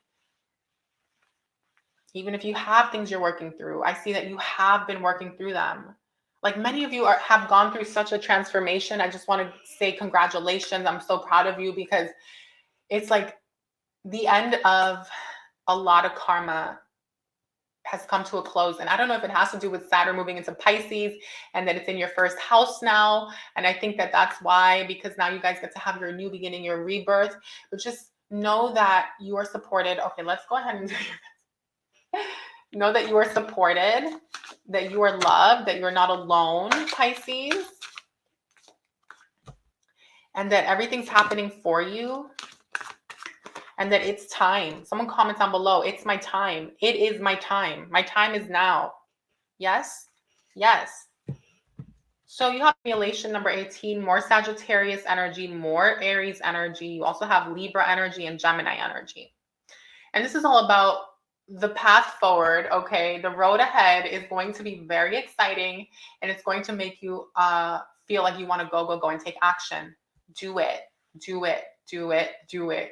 Even if you have things you're working through, I see that you have been working through them. Like many of you have gone through such a transformation. I just want to say congratulations. I'm so proud of you, because it's like the end of a lot of karma has come to a close. And I don't know if it has to do with Saturn moving into Pisces and that it's in your first house now. And I think that that's why, because now you guys get to have your new beginning, your rebirth. But just know that you are supported. Okay, let's go ahead and do this. Know that you are supported, that you are loved, that you're not alone, Pisces, and that everything's happening for you, and that it's time. Someone comment down below. It's my time. It is my time. My time is now. Yes? Yes. So you have simulation number 18, more Sagittarius energy, more Aries energy. You also have Libra energy and Gemini energy. And this is all about the path forward, okay? The road ahead is going to be very exciting, and it's going to make you feel like you want to go and take action. Do it,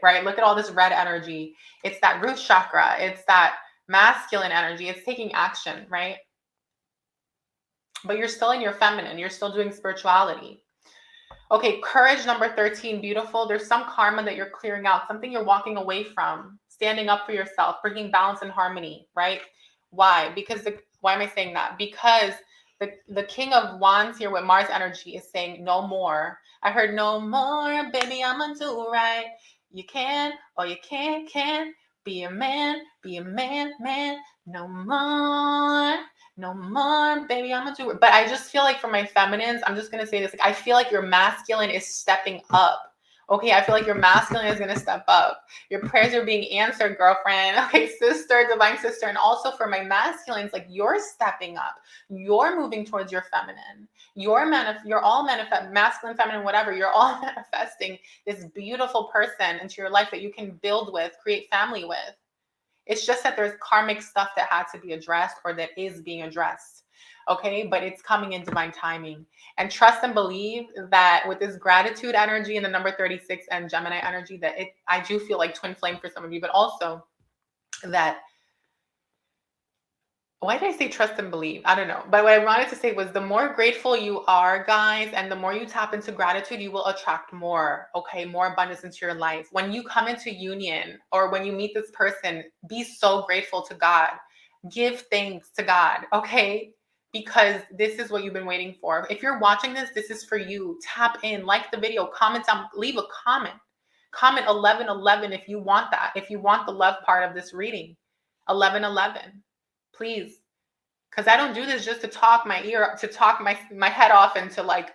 right? Look at all this red energy. It's that root chakra. It's that masculine energy. It's taking action, right? But you're still in your feminine. You're still doing spirituality. Okay, courage number 13, beautiful. There's some karma that you're clearing out, something you're walking away from, standing up for yourself, bringing balance and harmony, right? Why? Because why am I saying that? Because the King of Wands here with Mars energy is saying no more. I heard no more, baby, I'ma do right. You can or you can't be a man, man. No more. No more, baby, I'm gonna do it. But I just feel like for my feminines, I'm just gonna say this. Like, I feel like your masculine is stepping up. Okay, I feel like your masculine is gonna step up. Your prayers are being answered, girlfriend. Okay, sister, divine sister. And also for my masculines, like you're stepping up. You're moving towards your feminine. You're all manifest, masculine, feminine, whatever. You're all manifesting this beautiful person into your life that you can build with, create family with. It's just that there's karmic stuff that had to be addressed or that is being addressed. Okay, but it's coming in divine timing. And trust and believe that with this gratitude energy and the number 36 and Gemini energy, that I do feel like twin flame for some of you, but also that, why did I say trust and believe? I don't know. But what I wanted to say was the more grateful you are, guys, and the more you tap into gratitude, you will attract more, okay, more abundance into your life. When you come into union or when you meet this person, be so grateful to God. Give thanks to God, okay? because this is what you've been waiting for. If you're watching this, this is for you. Tap in, like the video, comment down, leave a comment. Comment 1111 if you want that. If you want the love part of this reading. 1111. Please. Because I don't do this just to talk my ear, to talk my head off and to like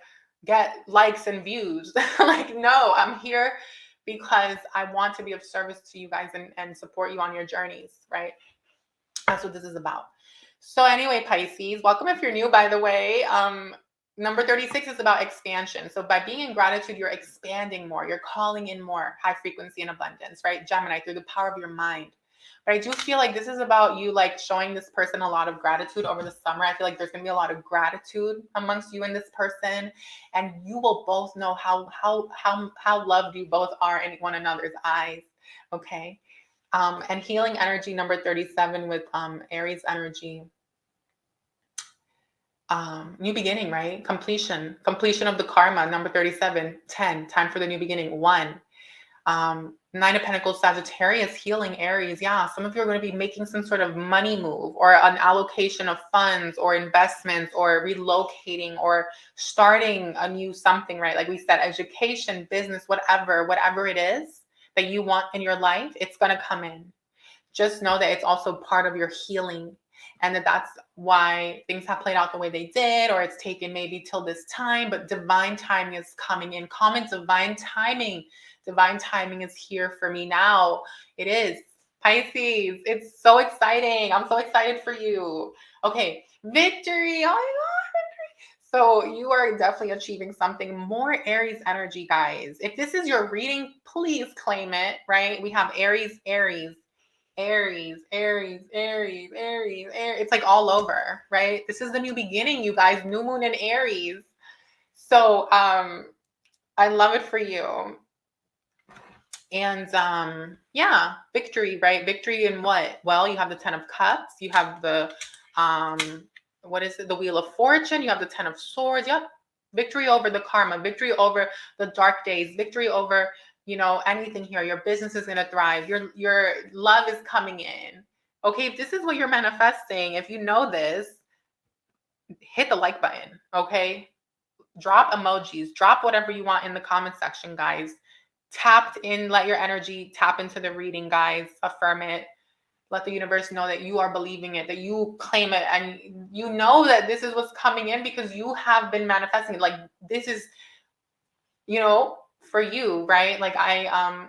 get likes and views. Like, no, I'm here because I want to be of service to you guys and support you on your journeys, right? That's what this is about. So anyway, Pisces, welcome if you're new, by the way. Number 36 is about expansion. So by being in gratitude, you're expanding more. You're calling in more high frequency and abundance, right? Gemini, through the power of your mind. But I do feel like this is about you like showing this person a lot of gratitude over the summer. I feel like there's going to be a lot of gratitude amongst you and this person. And you will both know how loved you both are in one another's eyes. Okay. And healing energy, number 37 with Aries energy. New beginning, right? Completion of the karma, number 37, 10, time for the new beginning, 1. 9 of Pentacles, Sagittarius, healing Aries. Yeah, some of you are going to be making some sort of money move or an allocation of funds or investments or relocating or starting a new something, right? Like we said, education, business, whatever it is that you want in your life, it's going to come in. Just know that it's also part of your healing and that's why things have played out the way they did, or it's taken maybe till this time, but divine timing is coming in. Comment divine timing. Divine timing is here for me now. It is. Pisces, it's so exciting. I'm so excited for you. Okay, victory. Oh my God. So you are definitely achieving something. More Aries energy, guys. If this is your reading, please claim it, right? We have Aries. It's like all over, right? This is the new beginning, you guys. New moon in Aries. So I love it for you. And yeah, victory, right? Victory in what? Well, you have the 10 of Cups. You have the what is it? The Wheel of Fortune. You have the 10 of Swords. Yep. Victory over the karma. Victory over the dark days. Victory over, you know, anything here. Your business is going to thrive. Your love is coming in. Okay, if this is what you're manifesting, if you know this, hit the like button. Okay, drop emojis. Drop whatever you want in the comment section, guys. Tapped in, let your energy tap into the reading, guys. Affirm it. Let the universe know that you are believing it, that you claim it, and you know that this is what's coming in because you have been manifesting it. Like this is, you know, for you, right? Like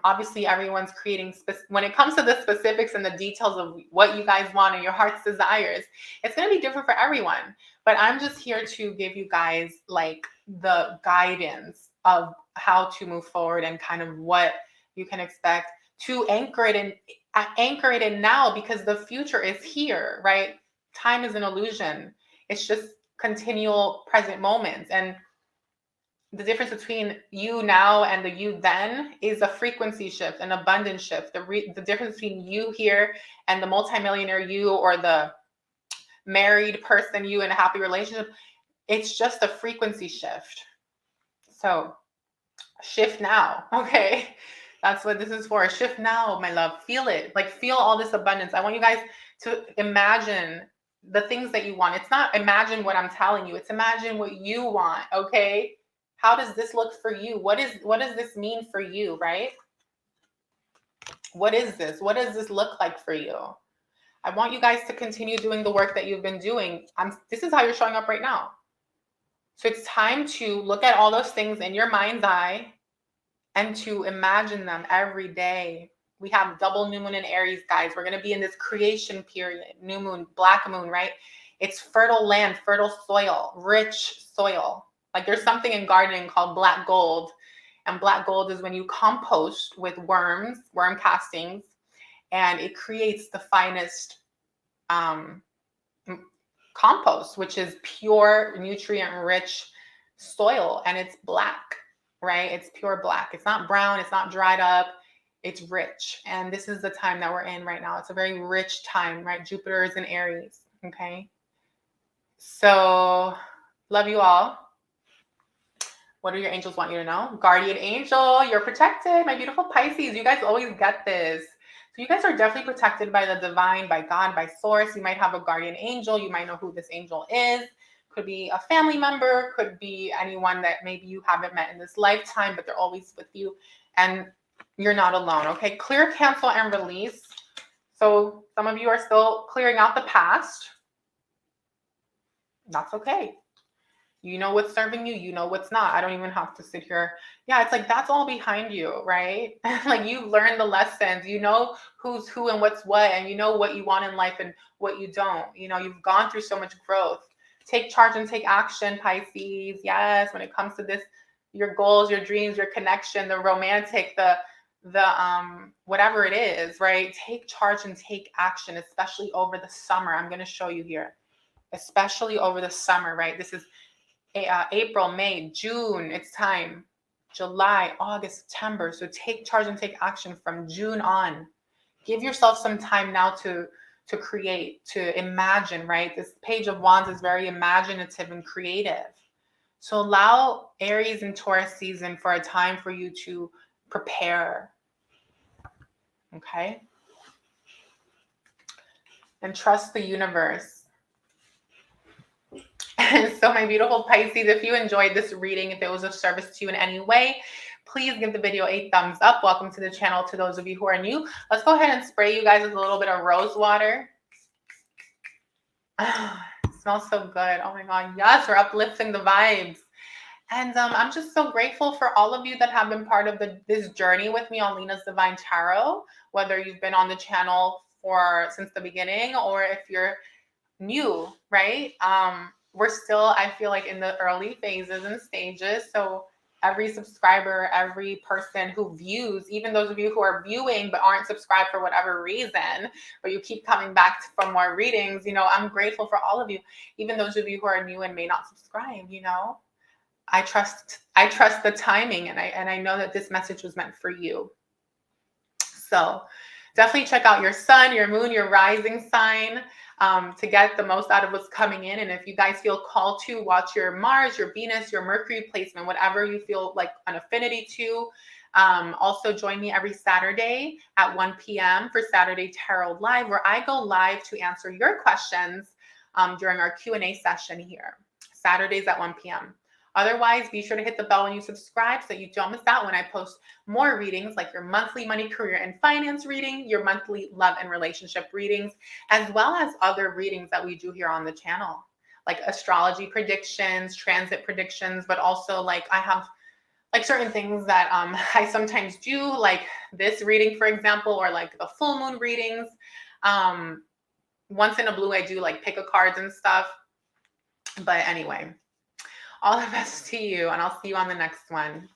obviously everyone's creating, when it comes to the specifics and the details of what you guys want and your heart's desires, it's going to be different for everyone. But I'm just here to give you guys like the guidance of how to move forward and kind of what you can expect to anchor it in now, because the future is here, right? Time is an illusion. It's just continual present moments. And the difference between you now and the you then is a frequency shift, an abundance shift. The difference between you here and the multimillionaire you or the married person you in a happy relationship, it's just a frequency shift. So shift now, okay? That's what this is for. Shift now, my love. Feel it. Like feel all this abundance. I want you guys to imagine the things that you want. It's not imagine what I'm telling you. It's imagine what you want, okay? How does this look for you? What does this mean for you, right? What is this? What does this look like for you? I want you guys to continue doing the work that you've been doing. This is how you're showing up right now. So it's time to look at all those things in your mind's eye and to imagine them every day. We have double new moon in Aries, guys. We're going to be in this creation period. New moon, black moon, right? It's fertile land, fertile soil, rich soil. Like there's something in gardening called black gold. And black gold is when you compost with worms, worm castings, and it creates the finest compost, which is pure, nutrient-rich soil. And it's black, right? It's pure black. It's not brown. It's not dried up. It's rich. And this is the time that we're in right now. It's a very rich time, right? Jupiter is in Aries, okay? So love you all. What do your angels want you to know? Guardian angel, you're protected. My beautiful Pisces, you guys always get this. So you guys are definitely protected by the divine, by God, by source. You might have a guardian angel. You might know who this angel is. Could be a family member, could be anyone that maybe you haven't met in this lifetime, but they're always with you and you're not alone. Okay, clear, cancel, and release. So some of you are still clearing out the past. That's okay. You know what's serving you, you know what's not. I don't even have to sit here. Yeah, it's like that's all behind you, right? Like you've learned the lessons, you know who's who and what's what, and you know what you want in life and what you don't. You know, you've gone through so much growth. Take charge and take action, Pisces. Yes, when it comes to this, your goals, your dreams, your connection, the romantic, the whatever it is, right? Take charge and take action, especially over the summer. I'm going to show you here, especially over the summer, right? This is April, May, June, it's time. July, August, September. So take charge and take action from June on. Give yourself some time now to create, to imagine, right? This Page of Wands is very imaginative and creative. So allow Aries and Taurus season for a time for you to prepare. Okay? And trust the universe. So my beautiful Pisces, if you enjoyed this reading, if it was of service to you in any way, please give the video a thumbs up. Welcome to the channel. To those of you who are new, let's go ahead and spray you guys with a little bit of rose water. It smells so good. Oh my God. Yes, we're uplifting the vibes. And I'm just so grateful for all of you that have been part of this journey with me on Lina's Divine Tarot, whether you've been on the channel since the beginning or if you're new, right? We're still, I feel like, in the early phases and stages. So every subscriber, every person who views, even those of you who are viewing but aren't subscribed for whatever reason, but you keep coming back for more readings, you know, I'm grateful for all of you. Even those of you who are new and may not subscribe, you know, I trust the timing, and I know that this message was meant for you. So definitely check out your sun, your moon, your rising sign to get the most out of what's coming in. And if you guys feel called to, watch your Mars, your Venus, your Mercury placement, whatever you feel like an affinity to. Also join me every Saturday at 1 p.m. for Saturday Tarot Live, where I go live to answer your questions during our Q&A session here. Saturdays at 1 p.m. Otherwise, be sure to hit the bell when you subscribe so you don't miss out when I post more readings, like your monthly money, career, and finance reading, your monthly love and relationship readings, as well as other readings that we do here on the channel, like astrology predictions, transit predictions, but also like I have like certain things that I sometimes do, like this reading, for example, or like the full moon readings. Once in a blue, I do like pick a cards and stuff. But anyway, all the best to you, and I'll see you on the next one.